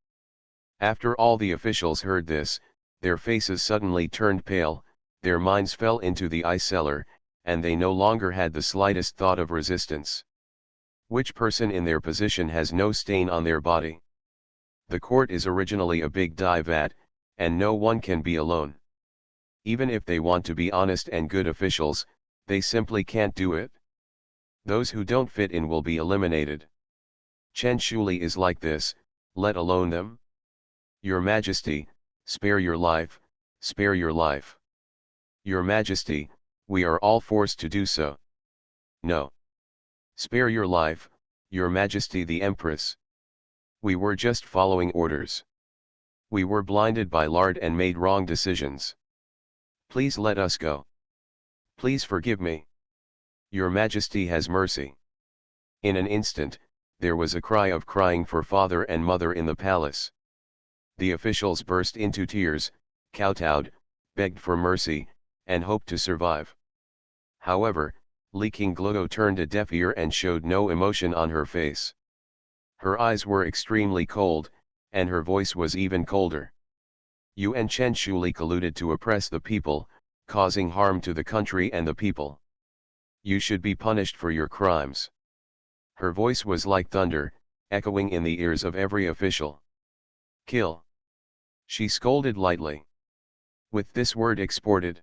After all the officials heard this, their faces suddenly turned pale, their minds fell into the eye cellar, and they no longer had the slightest thought of resistance. Which person in their position has no stain on their body? The court is originally a big dye vat, and no one can be alone. Even if they want to be honest and good officials, they simply can't do it. Those who don't fit in will be eliminated. Chen Shuli is like this, let alone them. Your Majesty, spare your life, spare your life. Your Majesty, we are all forced to do so. No. Spare your life, Your Majesty the Empress. We were just following orders. We were blinded by lard and made wrong decisions. Please let us go. Please forgive me. Your Majesty has mercy. In an instant, there was a cry of crying for father and mother in the palace. The officials burst into tears, kowtowed, begged for mercy, and hoped to survive. However, Leaking Glue turned a deaf ear and showed no emotion on her face. Her eyes were extremely cold, and her voice was even colder. You and Chen Shuli colluded to oppress the people, causing harm to the country and the people. You should be punished for your crimes. Her voice was like thunder, echoing in the ears of every official. Kill. She scolded lightly. With this word exported,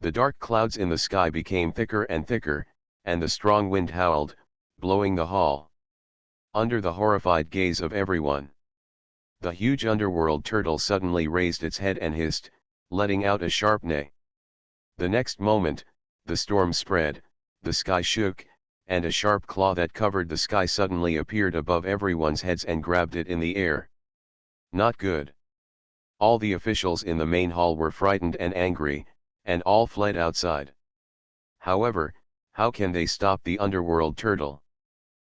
the dark clouds in the sky became thicker and thicker, and the strong wind howled, blowing the hall. Under the horrified gaze of everyone, the huge underworld turtle suddenly raised its head and hissed, letting out a sharp neigh. The next moment, the storm spread, the sky shook, and a sharp claw that covered the sky suddenly appeared above everyone's heads and grabbed it in the air. Not good. All the officials in the main hall were frightened and angry, and all fled outside. However, how can they stop the underworld turtle?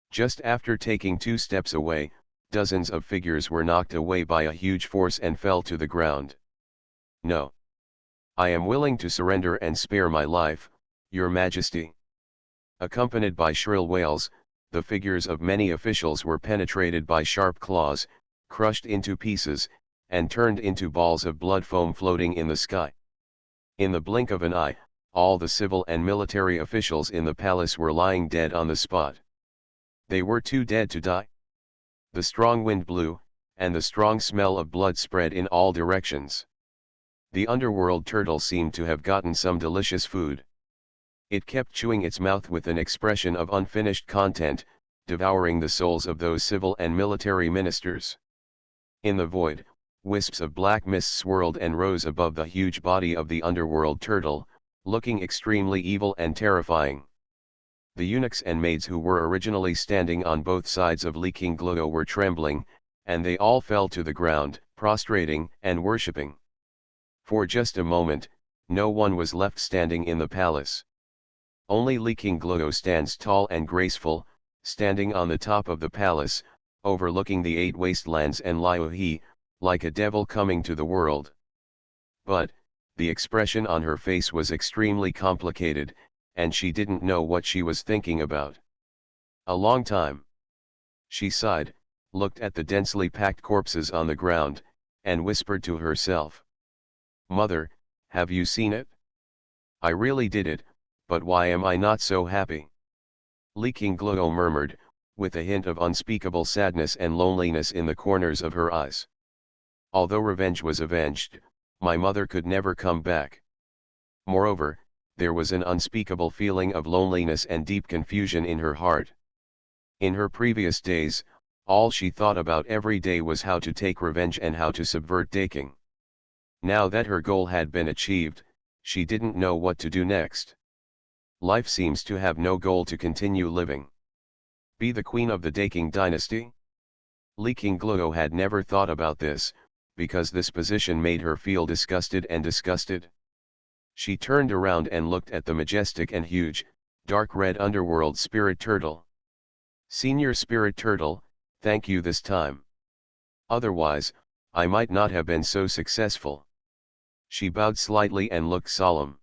Just after taking 2 steps away, dozens of figures were knocked away by a huge force and fell to the ground. No. I am willing to surrender and spare my life, Your Majesty. Accompanied by shrill wails, the figures of many officials were penetrated by sharp claws, crushed into pieces, and turned into balls of blood foam floating in the sky. In the blink of an eye, all the civil and military officials in the palace were lying dead on the spot. They were too dead to die. The strong wind blew, and the strong smell of blood spread in all directions. The underworld turtle seemed to have gotten some delicious food. It kept chewing its mouth with an expression of unfinished content, devouring the souls of those civil and military ministers. In the void, wisps of black mist swirled and rose above the huge body of the underworld turtle, looking extremely evil and terrifying. The eunuchs and maids who were originally standing on both sides of leaking Glodo were trembling, and they all fell to the ground, prostrating and worshipping. For just a moment, no one was left standing in the palace. Only leaking Glodo stands tall and graceful, standing on the top of the palace, overlooking the 8 wastelands and Liuhe, like a devil coming to the world. But, the expression on her face was extremely complicated, and she didn't know what she was thinking about. A long time. She sighed, looked at the densely packed corpses on the ground, and whispered to herself. "Mother, have you seen it? I really did it, but why am I not so happy?" Leaking Glodo murmured, with a hint of unspeakable sadness and loneliness in the corners of her eyes. "Although revenge was avenged, my mother could never come back. Moreover, there was an unspeakable feeling of loneliness and deep confusion in her heart. In her previous days, all she thought about every day was how to take revenge and how to subvert Daking. Now that her goal had been achieved, she didn't know what to do next. Life seems to have no goal to continue living. Be the queen of the Daking dynasty? Leaking Glodo had never thought about this, because this position made her feel disgusted and disgusted. She turned around and looked at the majestic and huge, dark red underworld spirit turtle. "Senior spirit turtle, thank you this time. Otherwise, I might not have been so successful." She bowed slightly and looked solemn.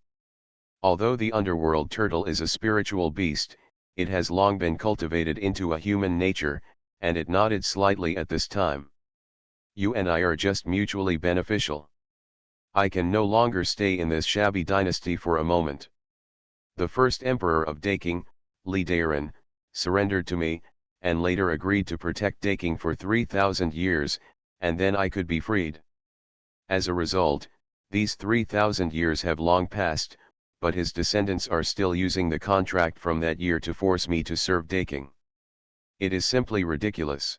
Although the underworld turtle is a spiritual beast, it has long been cultivated into a human nature, and it nodded slightly at this time. "You and I are just mutually beneficial. I can no longer stay in this shabby dynasty for a moment. The first emperor of Daking, Li Daeron, surrendered to me, and later agreed to protect Daking for 3,000 years, and then I could be freed. As a result, these 3,000 years have long passed, but his descendants are still using the contract from that year to force me to serve Daking. It is simply ridiculous."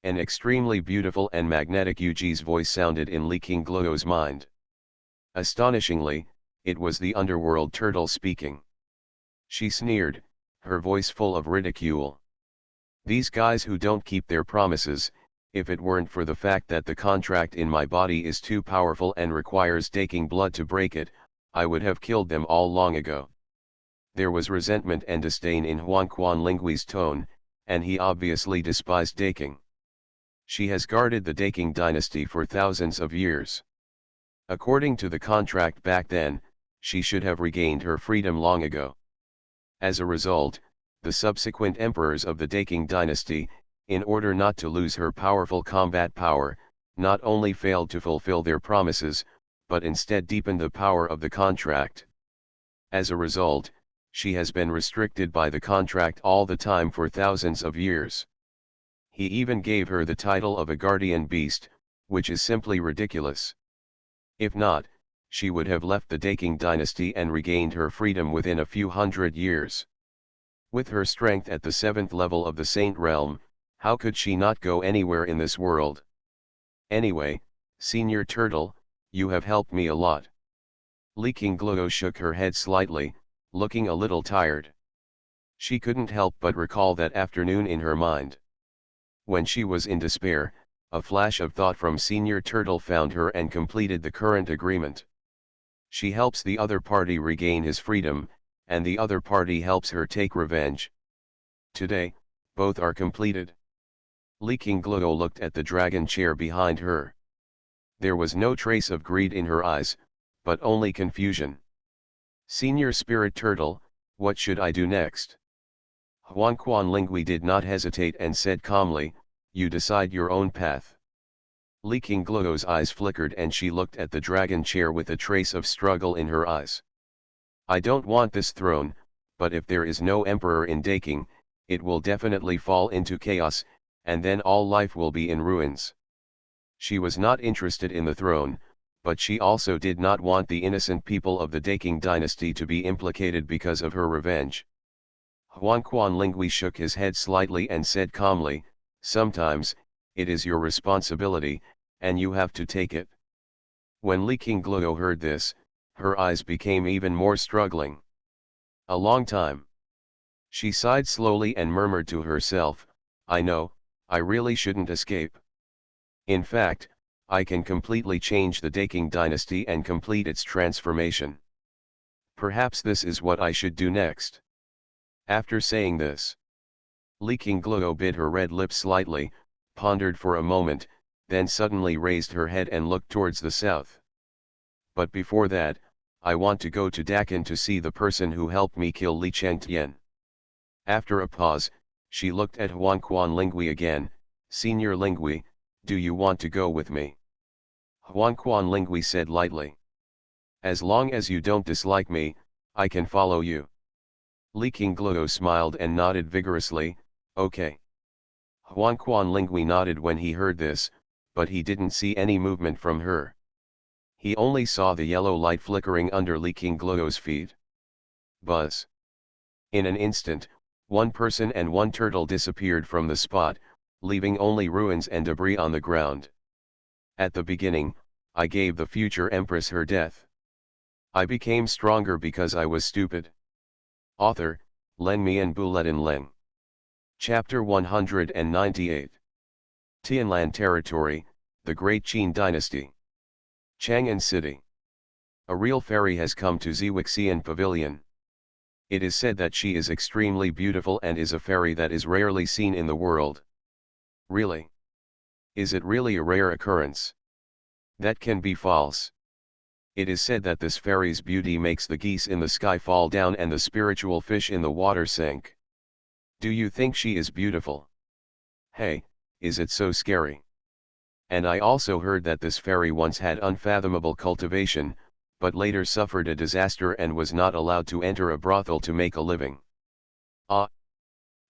An extremely beautiful and magnetic Yuji's voice sounded in Leaking Glodo's mind. Astonishingly, it was the underworld turtle speaking. She sneered, her voice full of ridicule. "These guys who don't keep their promises, if it weren't for the fact that the contract in my body is too powerful and requires Daking blood to break it, I would have killed them all long ago." There was resentment and disdain in Xuanhuan Linggui's tone, and he obviously despised Daking. "She has guarded the Daking dynasty for thousands of years. According to the contract back then, she should have regained her freedom long ago. As a result, the subsequent emperors of the Daking dynasty, in order not to lose her powerful combat power, not only failed to fulfill their promises, but instead deepened the power of the contract. As a result, she has been restricted by the contract all the time for thousands of years. He even gave her the title of a guardian beast, which is simply ridiculous. If not, she would have left the Daking dynasty and regained her freedom within a few hundred years. With her strength at the 7th level of the Saint Realm, how could she not go anywhere in this world? Anyway, Senior Turtle, you have helped me a lot." Leaking Glodo shook her head slightly, looking a little tired. She couldn't help but recall that afternoon in her mind. When she was in despair, a flash of thought from Senior Turtle found her and completed the current agreement. She helps the other party regain his freedom, and the other party helps her take revenge. Today, both are completed. Leaking Glodo looked at the dragon chair behind her. There was no trace of greed in her eyes, but only confusion. "Senior Spirit Turtle, What should I do next? Xuanhuan Lingui did not hesitate and said calmly, you decide your own path. Li Qingluo's eyes flickered and she looked at the dragon chair with a trace of struggle in her eyes. I don't want this throne, but if there is no emperor in Daking, it will definitely fall into chaos, and then all life will be in ruins. She was not interested in the throne, but she also did not want the innocent people of the Daking dynasty to be implicated because of her revenge. Xuanhuan Lingui shook his head slightly and said calmly, sometimes, it is your responsibility, and you have to take it. When Li Qingluo heard this, her eyes became even more struggling. A long time. She sighed slowly and murmured to herself, I know, I really shouldn't escape. In fact, I can completely change the Daking dynasty and complete its transformation. Perhaps this is what I should do next. After saying this, Li Qingluo bit her red lips slightly, pondered for a moment, then suddenly raised her head and looked towards the south. But before that, I want to go to Dakin to see the person who helped me kill Li Chengtian. After a pause, she looked at Xuanhuan Lingui again, Senior Lingui, do you want to go with me? Xuanhuan Lingui said lightly. As long as you don't dislike me, I can follow you. Li Qingluo smiled and nodded vigorously, okay. Xuanhuan Lingui nodded when he heard this, but he didn't see any movement from her. He only saw the yellow light flickering under Li Qingluo's feet. Buzz. In an instant, one person and one turtle disappeared from the spot, leaving only ruins and debris on the ground. At the beginning, I gave the future empress her death. I became stronger because I was stupid. Author, Leng Mian Buletin Leng. Chapter 198. Tianlan Territory, the Great Qin Dynasty. Chang'an City. A real fairy has come to Ziwixian Pavilion. It is said that she is extremely beautiful and is a fairy that is rarely seen in the world. Really? Is it really a rare occurrence? That can be false. It is said that this fairy's beauty makes the geese in the sky fall down and the spiritual fish in the water sink. Do you think she is beautiful? Hey, is it so scary? And I also heard that this fairy once had unfathomable cultivation, but later suffered a disaster and was not allowed to enter a brothel to make a living. Ah!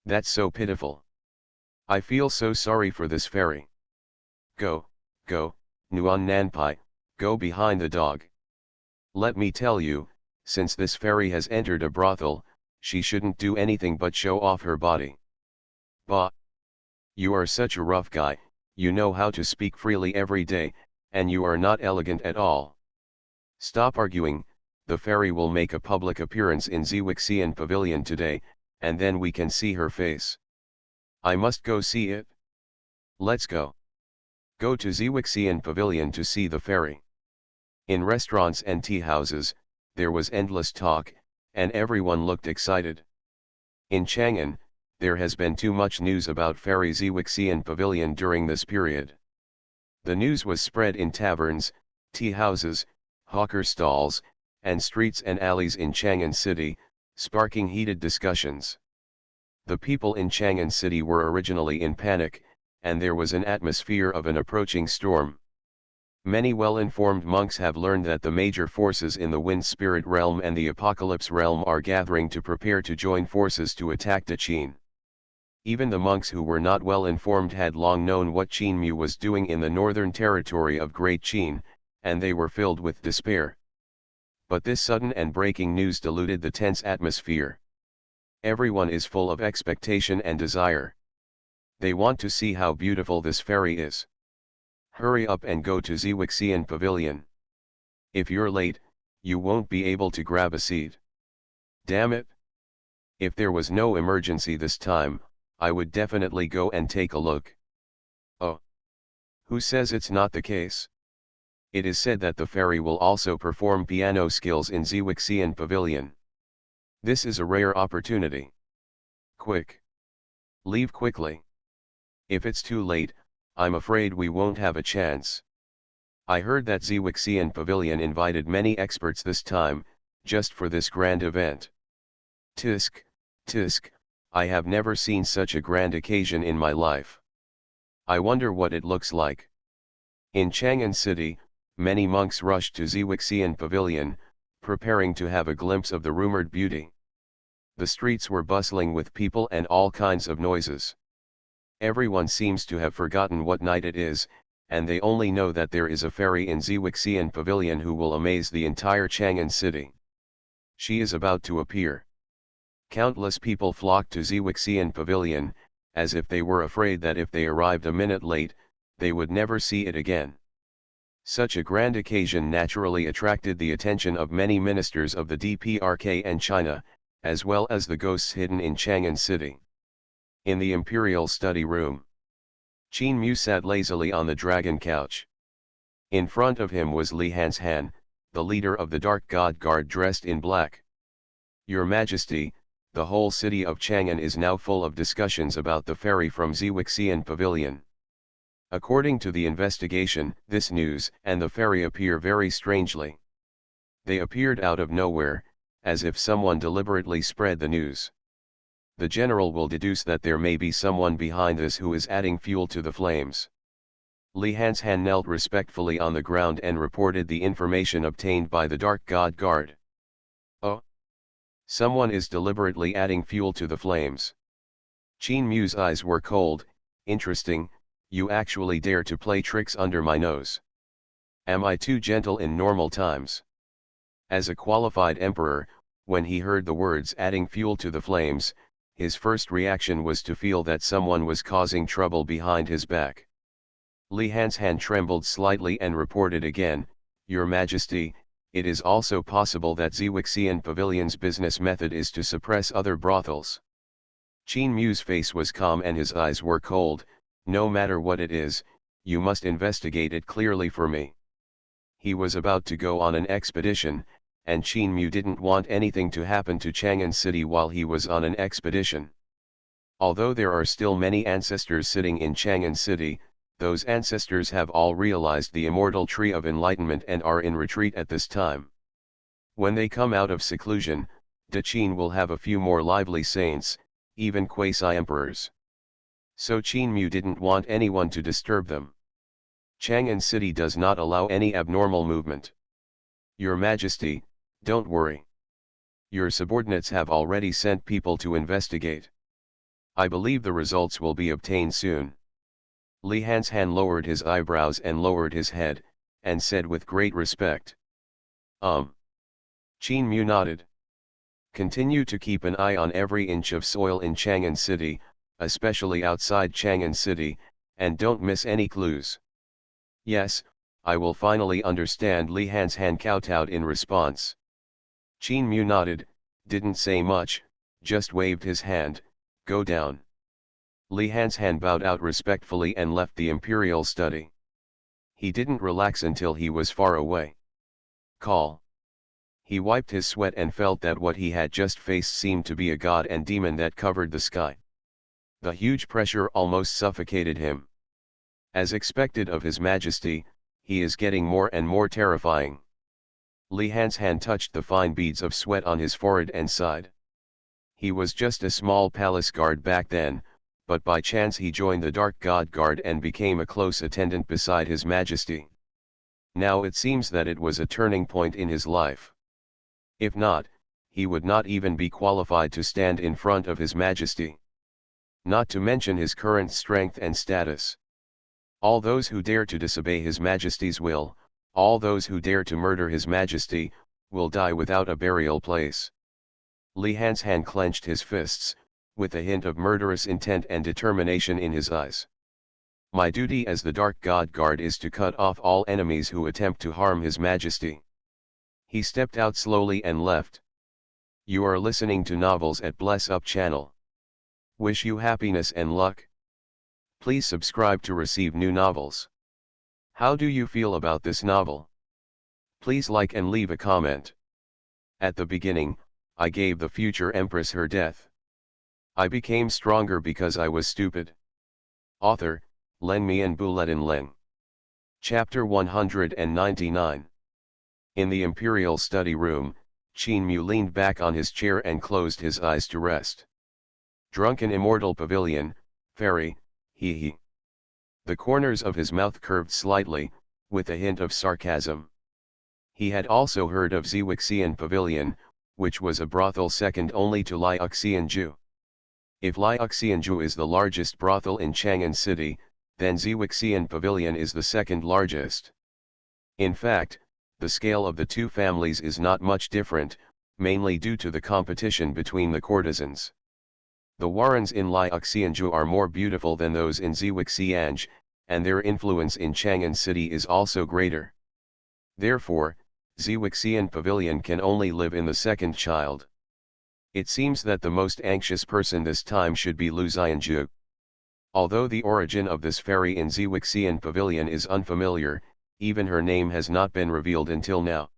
That's so pitiful. I feel so sorry for this fairy. Go, Nuan Nanpai, go behind the dog. Let me tell you, since this fairy has entered a brothel, she shouldn't do anything but show off her body. Bah! You are such a rough guy, you know how to speak freely every day, and you are not elegant at all. Stop arguing, the fairy will make a public appearance in Ziwixian Pavilion today, and then we can see her face. I must go see it. Let's go. Go to Ziwixian Pavilion to see the fairy. In restaurants and tea houses, there was endless talk, and everyone looked excited. In Chang'an, there has been too much news about Fairy Ziwixian Pavilion during this period. The news was spread in taverns, tea houses, hawker stalls, and streets and alleys in Chang'an City, sparking heated discussions. The people in Chang'an City were originally in panic, and there was an atmosphere of an approaching storm. Many well-informed monks have learned that the major forces in the Wind Spirit Realm and the Apocalypse Realm are gathering to prepare to join forces to attack Daqin. Even the monks who were not well informed had long known what Qinmu was doing in the northern territory of Great Qin, and they were filled with despair. But this sudden and breaking news diluted the tense atmosphere. Everyone is full of expectation and desire. They want to see how beautiful this fairy is. Hurry up and go to Ziwixian Pavilion. If you're late, you won't be able to grab a seat. Damn it! If there was no emergency this time, I would definitely go and take a look. Oh! Who says it's not the case? It is said that the fairy will also perform piano skills in Ziwixian Pavilion. This is a rare opportunity. Quick! Leave quickly. If it's too late, I'm afraid we won't have a chance. I heard that Ziwixian Pavilion invited many experts this time, just for this grand event. Tisk, tisk, I have never seen such a grand occasion in my life. I wonder what it looks like. In Chang'an City, many monks rushed to Ziwixian Pavilion, preparing to have a glimpse of the rumored beauty. The streets were bustling with people and all kinds of noises. Everyone seems to have forgotten what night it is, and they only know that there is a fairy in Ziwixian Pavilion who will amaze the entire Chang'an City. She is about to appear. Countless people flocked to Ziwixian Pavilion, as if they were afraid that if they arrived a minute late, they would never see it again. Such a grand occasion naturally attracted the attention of many ministers of the DPRK and China, as well as the ghosts hidden in Chang'an City. In the imperial study room, Qin Mu sat lazily on the dragon couch. In front of him was Li Hanshan, the leader of the Dark God Guard dressed in black. Your Majesty, the whole city of Chang'an is now full of discussions about the fairy from Ziwixian Pavilion. According to the investigation, this news and the fairy appear very strangely. They appeared out of nowhere, as if someone deliberately spread the news. The general will deduce that there may be someone behind this who is adding fuel to the flames. Li Hanshan knelt respectfully on the ground and reported the information obtained by the Dark God Guard. Oh! Someone is deliberately adding fuel to the flames. Qin Mu's eyes were cold. Interesting, you actually dare to play tricks under my nose. Am I too gentle in normal times? As a qualified emperor, when he heard the words adding fuel to the flames, his first reaction was to feel that someone was causing trouble behind his back. Li Hanshan trembled slightly and reported again, Your Majesty, it is also possible that Ziwixian Pavilion's business method is to suppress other brothels. Qin Mu's face was calm and his eyes were cold. No matter what it is, you must investigate it clearly for me. He was about to go on an expedition, and Qin Mu didn't want anything to happen to Chang'an City while he was on an expedition. Although there are still many ancestors sitting in Chang'an City, those ancestors have all realized the immortal tree of enlightenment and are in retreat at this time. When they come out of seclusion, De Qin will have a few more lively saints, even quasi-emperors. So Qin Mu didn't want anyone to disturb them. Chang'an City does not allow any abnormal movement. Your Majesty, don't worry. Your subordinates have already sent people to investigate. I believe the results will be obtained soon. Li Hanshan lowered his eyebrows and lowered his head, and said with great respect. Qin Mu nodded. Continue to keep an eye on every inch of soil in Chang'an City, especially outside Chang'an City, and don't miss any clues. Yes, I will finally understand, Li Hanshan kowtowed in response. Qin Mu nodded, didn't say much, just waved his hand, go down. Li Hanshan bowed out respectfully and left the imperial study. He didn't relax until he was far away. Call. He wiped his sweat and felt that what he had just faced seemed to be a god and demon that covered the sky. The huge pressure almost suffocated him. As expected of His Majesty, he is getting more and more terrifying. Li Hanshan touched the fine beads of sweat on his forehead and sighed. He was just a small palace guard back then, but by chance he joined the Dark God Guard and became a close attendant beside His Majesty. Now it seems that it was a turning point in his life. If not, he would not even be qualified to stand in front of His Majesty. Not to mention his current strength and status. All those who dare to disobey His Majesty's will, all those who dare to murder His Majesty, will die without a burial place. Li Hanshan clenched his fists, with a hint of murderous intent and determination in his eyes. My duty as the Dark God Guard is to cut off all enemies who attempt to harm His Majesty. He stepped out slowly and left. You are listening to Novels at Bless Up channel. Wish you happiness and luck. Please subscribe to receive new novels. How do you feel about this novel? Please like and leave a comment. At the beginning, I gave the future Empress her death. I became stronger because I was stupid. Author, Len Mian Buletin Leng. Chapter 199. In the Imperial Study Room, Qin Mu leaned back on his chair and closed his eyes to rest. Drunken immortal pavilion, fairy, he. The corners of his mouth curved slightly, with a hint of sarcasm. He had also heard of Ziwixian Pavilion, which was a brothel second only to Liuxianju. If Liuxianju is the largest brothel in Chang'an City, then Ziwixian Pavilion is the second largest. In fact, the scale of the two families is not much different, mainly due to the competition between the courtesans. The Warrens in Liuxianju are more beautiful than those in Ziwixianj, and their influence in Chang'an City is also greater. Therefore, Ziwixian Pavilion can only live in the second child. It seems that the most anxious person this time should be Lu Xianju. Although the origin of this fairy in Ziwixian Pavilion is unfamiliar, even her name has not been revealed until now.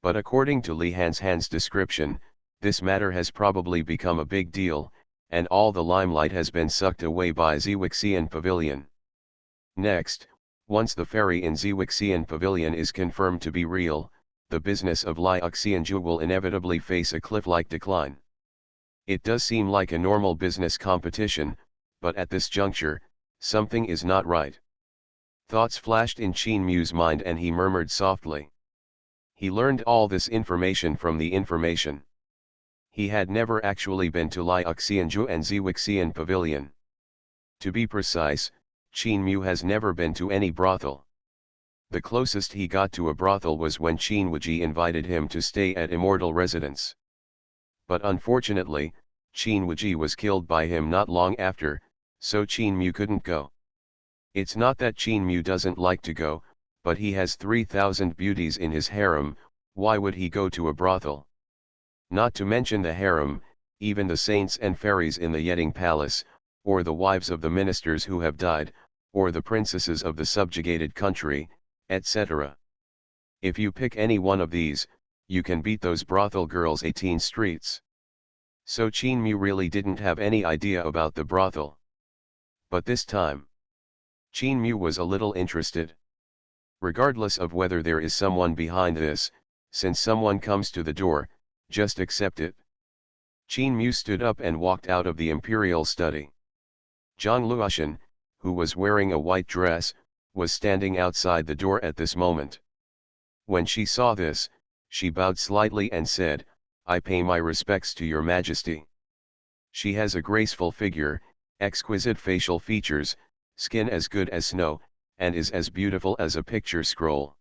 But according to Li Han's description, this matter has probably become a big deal, and all the limelight has been sucked away by Ziwixian Pavilion. Next, once the fairy in Ziwixian Pavilion is confirmed to be real, the business of Liuxianju will inevitably face a cliff-like decline. It does seem like a normal business competition, but at this juncture, something is not right. Thoughts flashed in Qin Mu's mind and he murmured softly. He learned all this information from the information. He had never actually been to Liuxianju and Ziwixian Pavilion. To be precise, Qin Mu has never been to any brothel. The closest he got to a brothel was when Qin Wuji invited him to stay at Immortal Residence. But unfortunately, Qin Wuji was killed by him not long after, so Qin Mu couldn't go. It's not that Qin Mu doesn't like to go, but he has 3,000 beauties in his harem, why would he go to a brothel? Not to mention the harem, even the saints and fairies in the Yeting Palace, or the wives of the ministers who have died, or the princesses of the subjugated country, etc. If you pick any one of these, you can beat those brothel girls 18 streets. So Qin Mu really didn't have any idea about the brothel. But this time, Qin Mu was a little interested. Regardless of whether there is someone behind this, since someone comes to the door, just accept it. Qin Mu stood up and walked out of the imperial study. Zhang Luoshan, who was wearing a white dress, was standing outside the door at this moment. When she saw this, she bowed slightly and said, "I pay my respects to your majesty." She has a graceful figure, exquisite facial features, skin as good as snow, and is as beautiful as a picture scroll.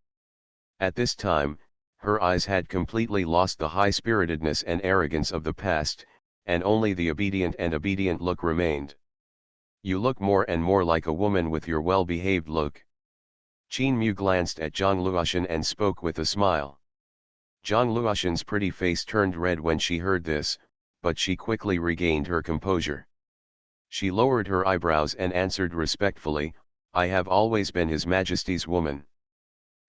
At this time, her eyes had completely lost the high-spiritedness and arrogance of the past, and only the obedient look remained. "You look more and more like a woman with your well-behaved look." Qin Mu glanced at Zhang Luoshan and spoke with a smile. Zhang Luoshan's pretty face turned red when she heard this, but she quickly regained her composure. She lowered her eyebrows and answered respectfully, "I have always been His Majesty's woman."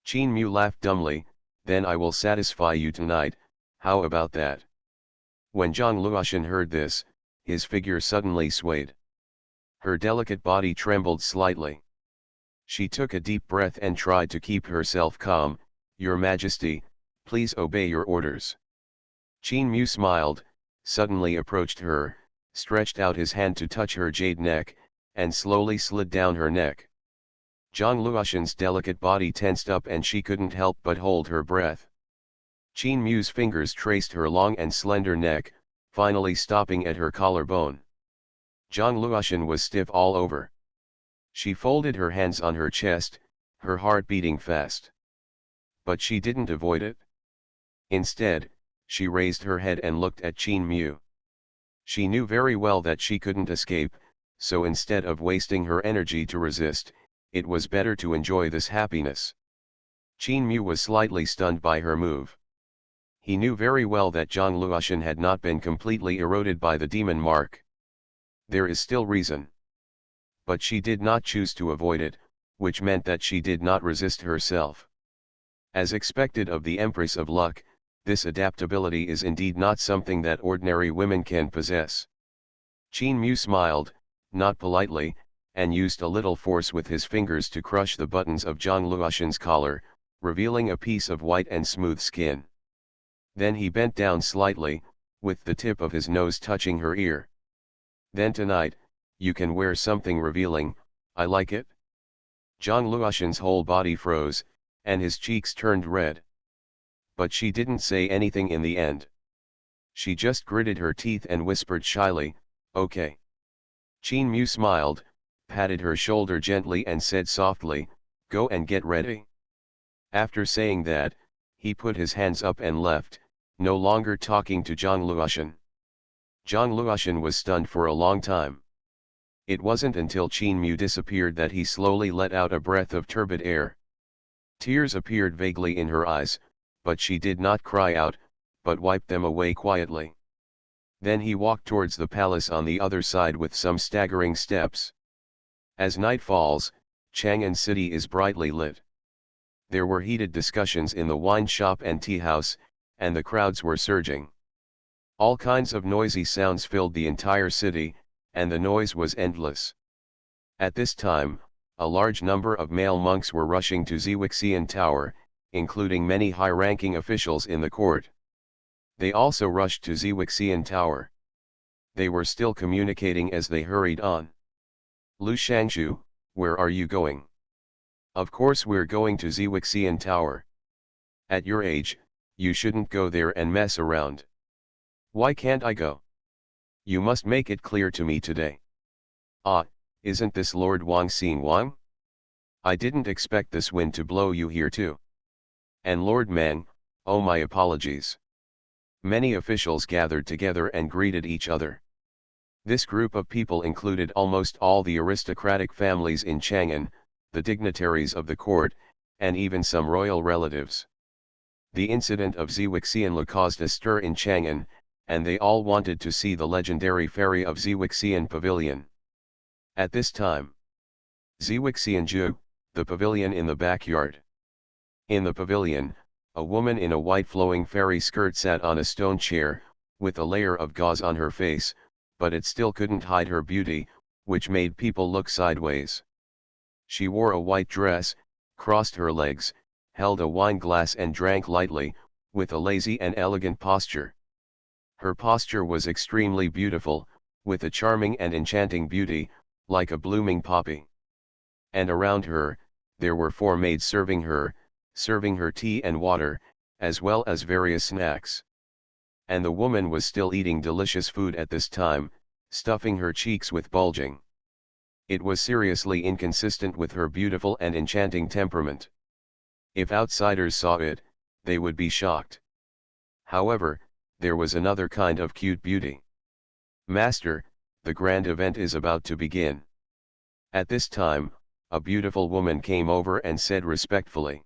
Qin Mu laughed dumbly, "Then I will satisfy you tonight, how about that?" When Zhang Luoshan heard this, his figure suddenly swayed. Her delicate body trembled slightly. She took a deep breath and tried to keep herself calm. "Your Majesty, please obey your orders." Qin Mu smiled, suddenly approached her, stretched out his hand to touch her jade neck, and slowly slid down her neck. Zhang Luoshan's delicate body tensed up and she couldn't help but hold her breath. Qin Mu's fingers traced her long and slender neck, finally stopping at her collarbone. Zhang Luoshan was stiff all over. She folded her hands on her chest, her heart beating fast. But she didn't avoid it. Instead, she raised her head and looked at Qin Mu. She knew very well that she couldn't escape, so instead of wasting her energy to resist, it was better to enjoy this happiness. Qin Mu was slightly stunned by her move. He knew very well that Zhang Luoshan had not been completely eroded by the demon mark. There is still reason. But she did not choose to avoid it, which meant that she did not resist herself. As expected of the Empress of Luck, this adaptability is indeed not something that ordinary women can possess. Qin Mu smiled, not politely, and used a little force with his fingers to crush the buttons of Zhang Luoshan's collar, revealing a piece of white and smooth skin. Then he bent down slightly, with the tip of his nose touching her ear. Then tonight, you can wear something revealing, I like it. Zhang Luoshan's whole body froze, and his cheeks turned red. But she didn't say anything in the end. She just gritted her teeth and whispered shyly, okay. Qin Mu smiled, patted her shoulder gently and said softly, go and get ready. After saying that, he put his hands up and left, no longer talking to Zhang Luoshan. Zhang Luoshan was stunned for a long time. It wasn't until Qin Mu disappeared that he slowly let out a breath of turbid air. Tears appeared vaguely in her eyes, but she did not cry out, but wiped them away quietly. Then he walked towards the palace on the other side with some staggering steps. As night falls, Chang'an City is brightly lit. There were heated discussions in the wine shop and tea house, and the crowds were surging. All kinds of noisy sounds filled the entire city, and the noise was endless. At this time, a large number of male monks were rushing to Ziwixian Tower, including many high-ranking officials in the court. They also rushed to Ziwixian Tower. They were still communicating as they hurried on. Lu Shangshu, where are you going? Of course we're going to Ziwixian Tower. At your age, you shouldn't go there and mess around. Why can't I go? You must make it clear to me today. Ah, isn't this Lord Wang Xinguang? I didn't expect this wind to blow you here too. And Lord Mang, oh my apologies. Many officials gathered together and greeted each other. This group of people included almost all the aristocratic families in Chang'an, the dignitaries of the court, and even some royal relatives. The incident of Ziwixian caused a stir in Chang'an, and they all wanted to see the legendary ferry of Ziwixian Pavilion. At this time, Ziwixian Ju, the pavilion in the backyard. In the pavilion, a woman in a white flowing fairy skirt sat on a stone chair, with a layer of gauze on her face, but it still couldn't hide her beauty, which made people look sideways. She wore a white dress, crossed her legs, held a wine glass and drank lightly, with a lazy and elegant posture. Her posture was extremely beautiful, with a charming and enchanting beauty, like a blooming poppy. And around her, there were 4 maids serving her tea and water, as well as various snacks. And the woman was still eating delicious food at this time, stuffing her cheeks with bulging. It was seriously inconsistent with her beautiful and enchanting temperament. If outsiders saw it, they would be shocked. However, there was another kind of cute beauty. Master, the grand event is about to begin. At this time, a beautiful woman came over and said respectfully.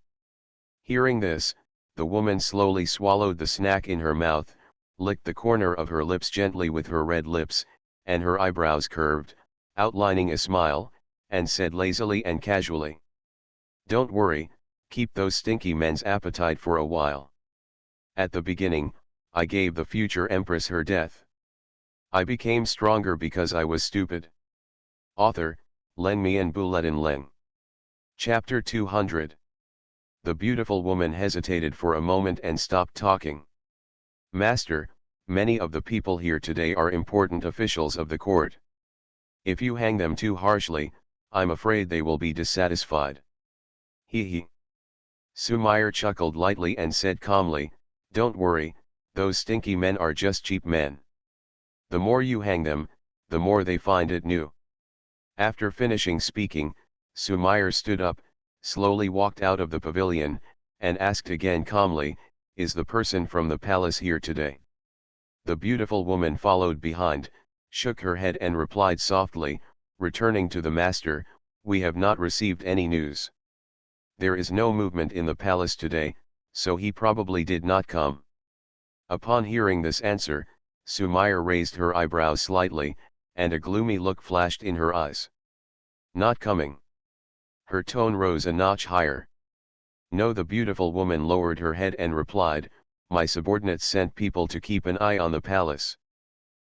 Hearing this, the woman slowly swallowed the snack in her mouth, licked the corner of her lips gently with her red lips, and her eyebrows curved, outlining a smile, and said lazily and casually. Don't worry, keep those stinky men's appetite for a while. At the beginning, I gave the future empress her death. I became stronger because I was stupid. Author, Len Mian Buletin Leng. Chapter 200. The beautiful woman hesitated for a moment and stopped talking. Master, many of the people here today are important officials of the court. If you hang them too harshly, I'm afraid they will be dissatisfied. He he. Sumair chuckled lightly and said calmly, don't worry, those stinky men are just cheap men. The more you hang them, the more they find it new. After finishing speaking, Sumair stood up, slowly walked out of the pavilion, and asked again calmly, is the person from the palace here today? The beautiful woman followed behind, shook her head and replied softly, returning to the master, we have not received any news. There is no movement in the palace today, so he probably did not come. Upon hearing this answer, Sumair raised her eyebrows slightly, and a gloomy look flashed in her eyes. Not coming. Her tone rose a notch higher. No, the beautiful woman lowered her head and replied, my subordinates sent people to keep an eye on the palace.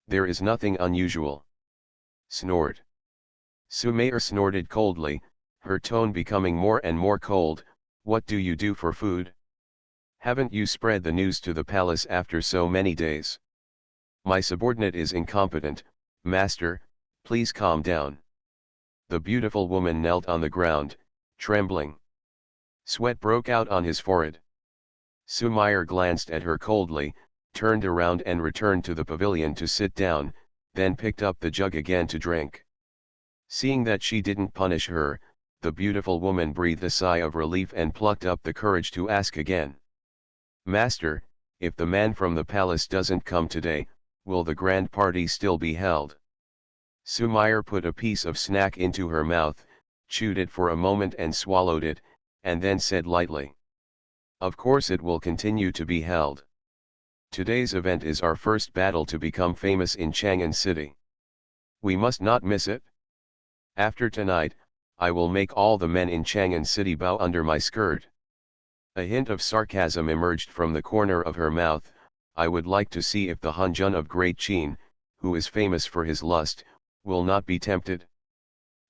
There is nothing unusual. Snort. Sumair snorted coldly, her tone becoming more and more cold, what do you do for food? Haven't you spread the news to the palace after so many days? My subordinate is incompetent, master, please calm down. The beautiful woman knelt on the ground, trembling. Sweat broke out on his forehead. Xuanhuan glanced at her coldly, turned around and returned to the pavilion to sit down, then picked up the jug again to drink. Seeing that she didn't punish her, the beautiful woman breathed a sigh of relief and plucked up the courage to ask again. Master, if the man from the palace doesn't come today, will the grand party still be held? Xuanhuan put a piece of snack into her mouth, chewed it for a moment and swallowed it, and then said lightly. Of course it will continue to be held. Today's event is our first battle to become famous in Chang'an City. We must not miss it. After tonight, I will make all the men in Chang'an City bow under my skirt. A hint of sarcasm emerged from the corner of her mouth. I would like to see if the Hanjun of Great Qin, who is famous for his lust, will not be tempted.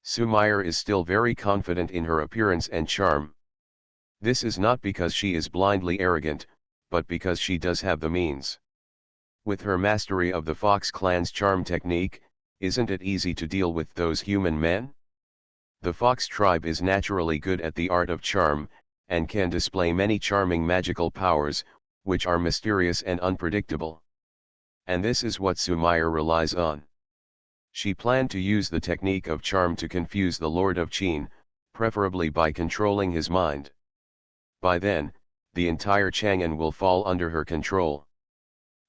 Xuanhuan is still very confident in her appearance and charm. This is not because she is blindly arrogant, but because she does have the means. With her mastery of the Fox clan's charm technique, isn't it easy to deal with those human men? The Fox tribe is naturally good at the art of charm, and can display many charming magical powers, which are mysterious and unpredictable. And this is what Xuanhuan relies on. She planned to use the technique of charm to confuse the Lord of Qin, preferably by controlling his mind. By then, the entire Chang'an will fall under her control.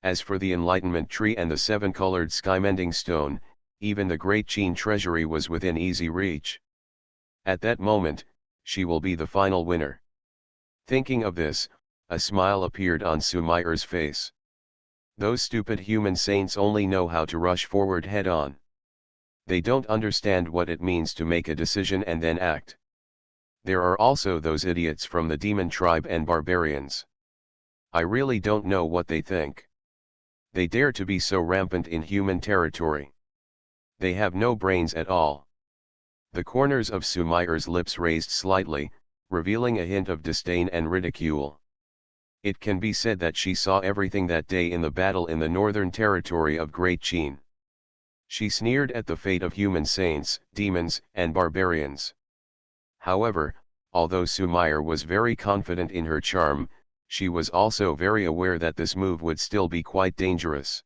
As for the enlightenment tree and the seven-colored sky-mending stone, even the great Qin treasury was within easy reach. At that moment, she will be the final winner. Thinking of this, a smile appeared on Xuanhuan's face. Those stupid human saints only know how to rush forward head-on. They don't understand what it means to make a decision and then act. There are also those idiots from the demon tribe and barbarians. I really don't know what they think. They dare to be so rampant in human territory. They have no brains at all. The corners of Xuanhuan's lips raised slightly, revealing a hint of disdain and ridicule. It can be said that she saw everything that day in the battle in the northern territory of Great Qin. She sneered at the fate of human saints, demons, and barbarians. However, although Xuanhuan was very confident in her charm, she was also very aware that this move would still be quite dangerous.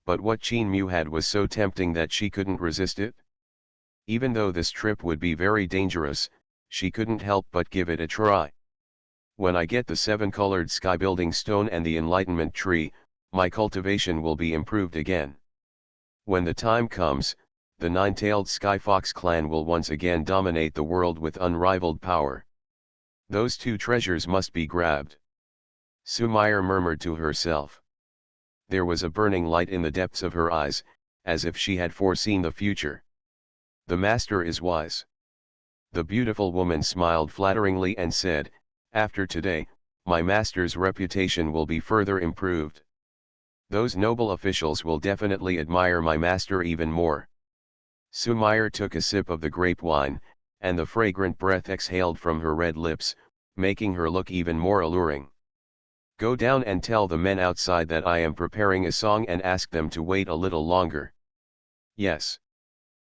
But what Qin Mu had was so tempting that she couldn't resist it. Even though this trip would be very dangerous, she couldn't help but give it a try. When I get the seven-colored sky-building stone and the enlightenment tree, my cultivation will be improved again. When the time comes, the nine-tailed Sky Fox clan will once again dominate the world with unrivaled power. Those two treasures must be grabbed. Xuanhuan murmured to herself. There was a burning light in the depths of her eyes, as if she had foreseen the future. The master is wise. The beautiful woman smiled flatteringly and said, after today, my master's reputation will be further improved. Those noble officials will definitely admire my master even more. Xuanhuan took a sip of the grape wine, and the fragrant breath exhaled from her red lips, making her look even more alluring. Go down and tell the men outside that I am preparing a song and ask them to wait a little longer. Yes.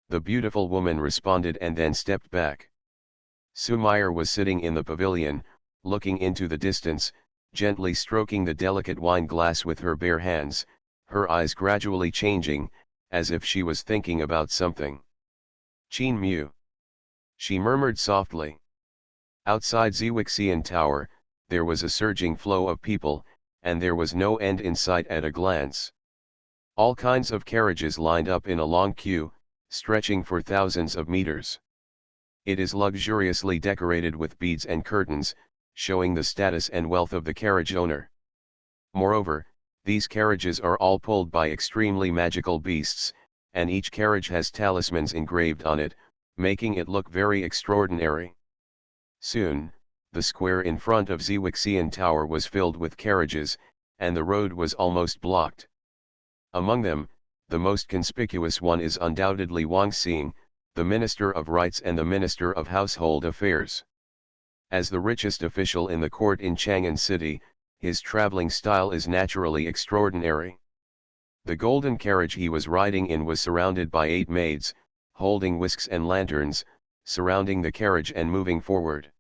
The beautiful woman responded and then stepped back. Xuanhuan was sitting in the pavilion, looking into the distance, gently stroking the delicate wine glass with her bare hands, her eyes gradually changing, as if she was thinking about something. Qin Mu. She murmured softly. Outside Ziwixian Tower, there was a surging flow of people, and there was no end in sight at a glance. All kinds of carriages lined up in a long queue, stretching for thousands of meters. It is luxuriously decorated with beads and curtains, showing the status and wealth of the carriage owner. Moreover, these carriages are all pulled by extremely magical beasts, and each carriage has talismans engraved on it, making it look very extraordinary. Soon, the square in front of Ziwixian Tower was filled with carriages, and the road was almost blocked. Among them, the most conspicuous one is undoubtedly Wang Xing, the Minister of Rights and the Minister of Household Affairs. As the richest official in the court in Chang'an City, his traveling style is naturally extraordinary. The golden carriage he was riding in was surrounded by 8 maids, holding whisks and lanterns, surrounding the carriage and moving forward.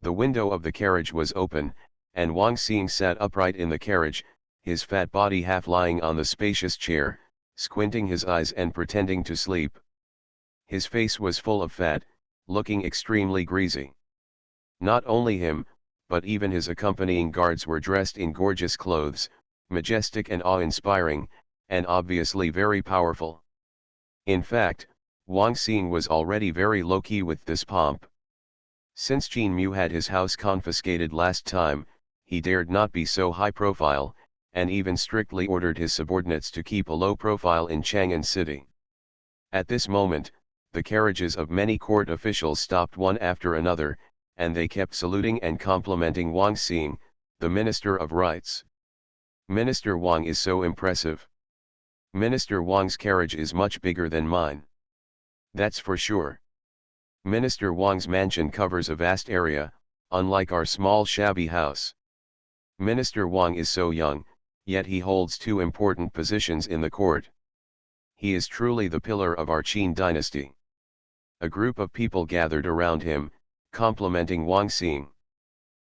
The window of the carriage was open, and Wang Xing sat upright in the carriage, his fat body half lying on the spacious chair, squinting his eyes and pretending to sleep. His face was full of fat, looking extremely greasy. Not only him, but even his accompanying guards were dressed in gorgeous clothes, majestic and awe-inspiring, and obviously very powerful. In fact, Wang Xing was already very low-key with this pomp. Since Qin Mu had his house confiscated last time, he dared not be so high-profile, and even strictly ordered his subordinates to keep a low profile in Chang'an City. At this moment, the carriages of many court officials stopped one after another, and they kept saluting and complimenting Wang Xing, the Minister of Rights. Minister Wang is so impressive. Minister Wang's carriage is much bigger than mine. That's for sure. Minister Wang's mansion covers a vast area, unlike our small shabby house. Minister Wang is so young, yet he holds 2 important positions in the court. He is truly the pillar of our Qin dynasty. A group of people gathered around him, complimenting Wang Xing.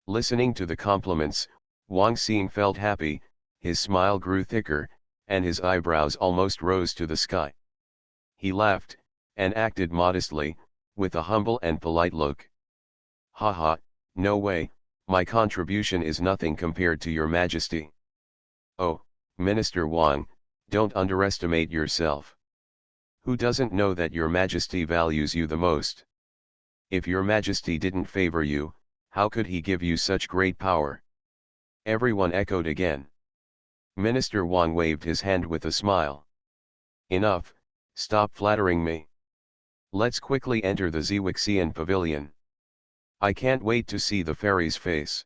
Listening to the compliments, Wang Xing felt happy, his smile grew thicker, and his eyebrows almost rose to the sky. He laughed, and acted modestly, with a humble and polite look. "Ha, no way, my contribution is nothing compared to your majesty." "Oh, Minister Wang, don't underestimate yourself. Who doesn't know that your majesty values you the most? If your majesty didn't favor you, how could he give you such great power?" Everyone echoed again. Minister Wang waved his hand with a smile. "Enough, stop flattering me. Let's quickly enter the Ziwixian pavilion. I can't wait to see the fairy's face."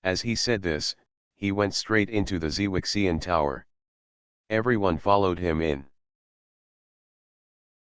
As he said this, he went straight into the Ziwixian tower. Everyone followed him in.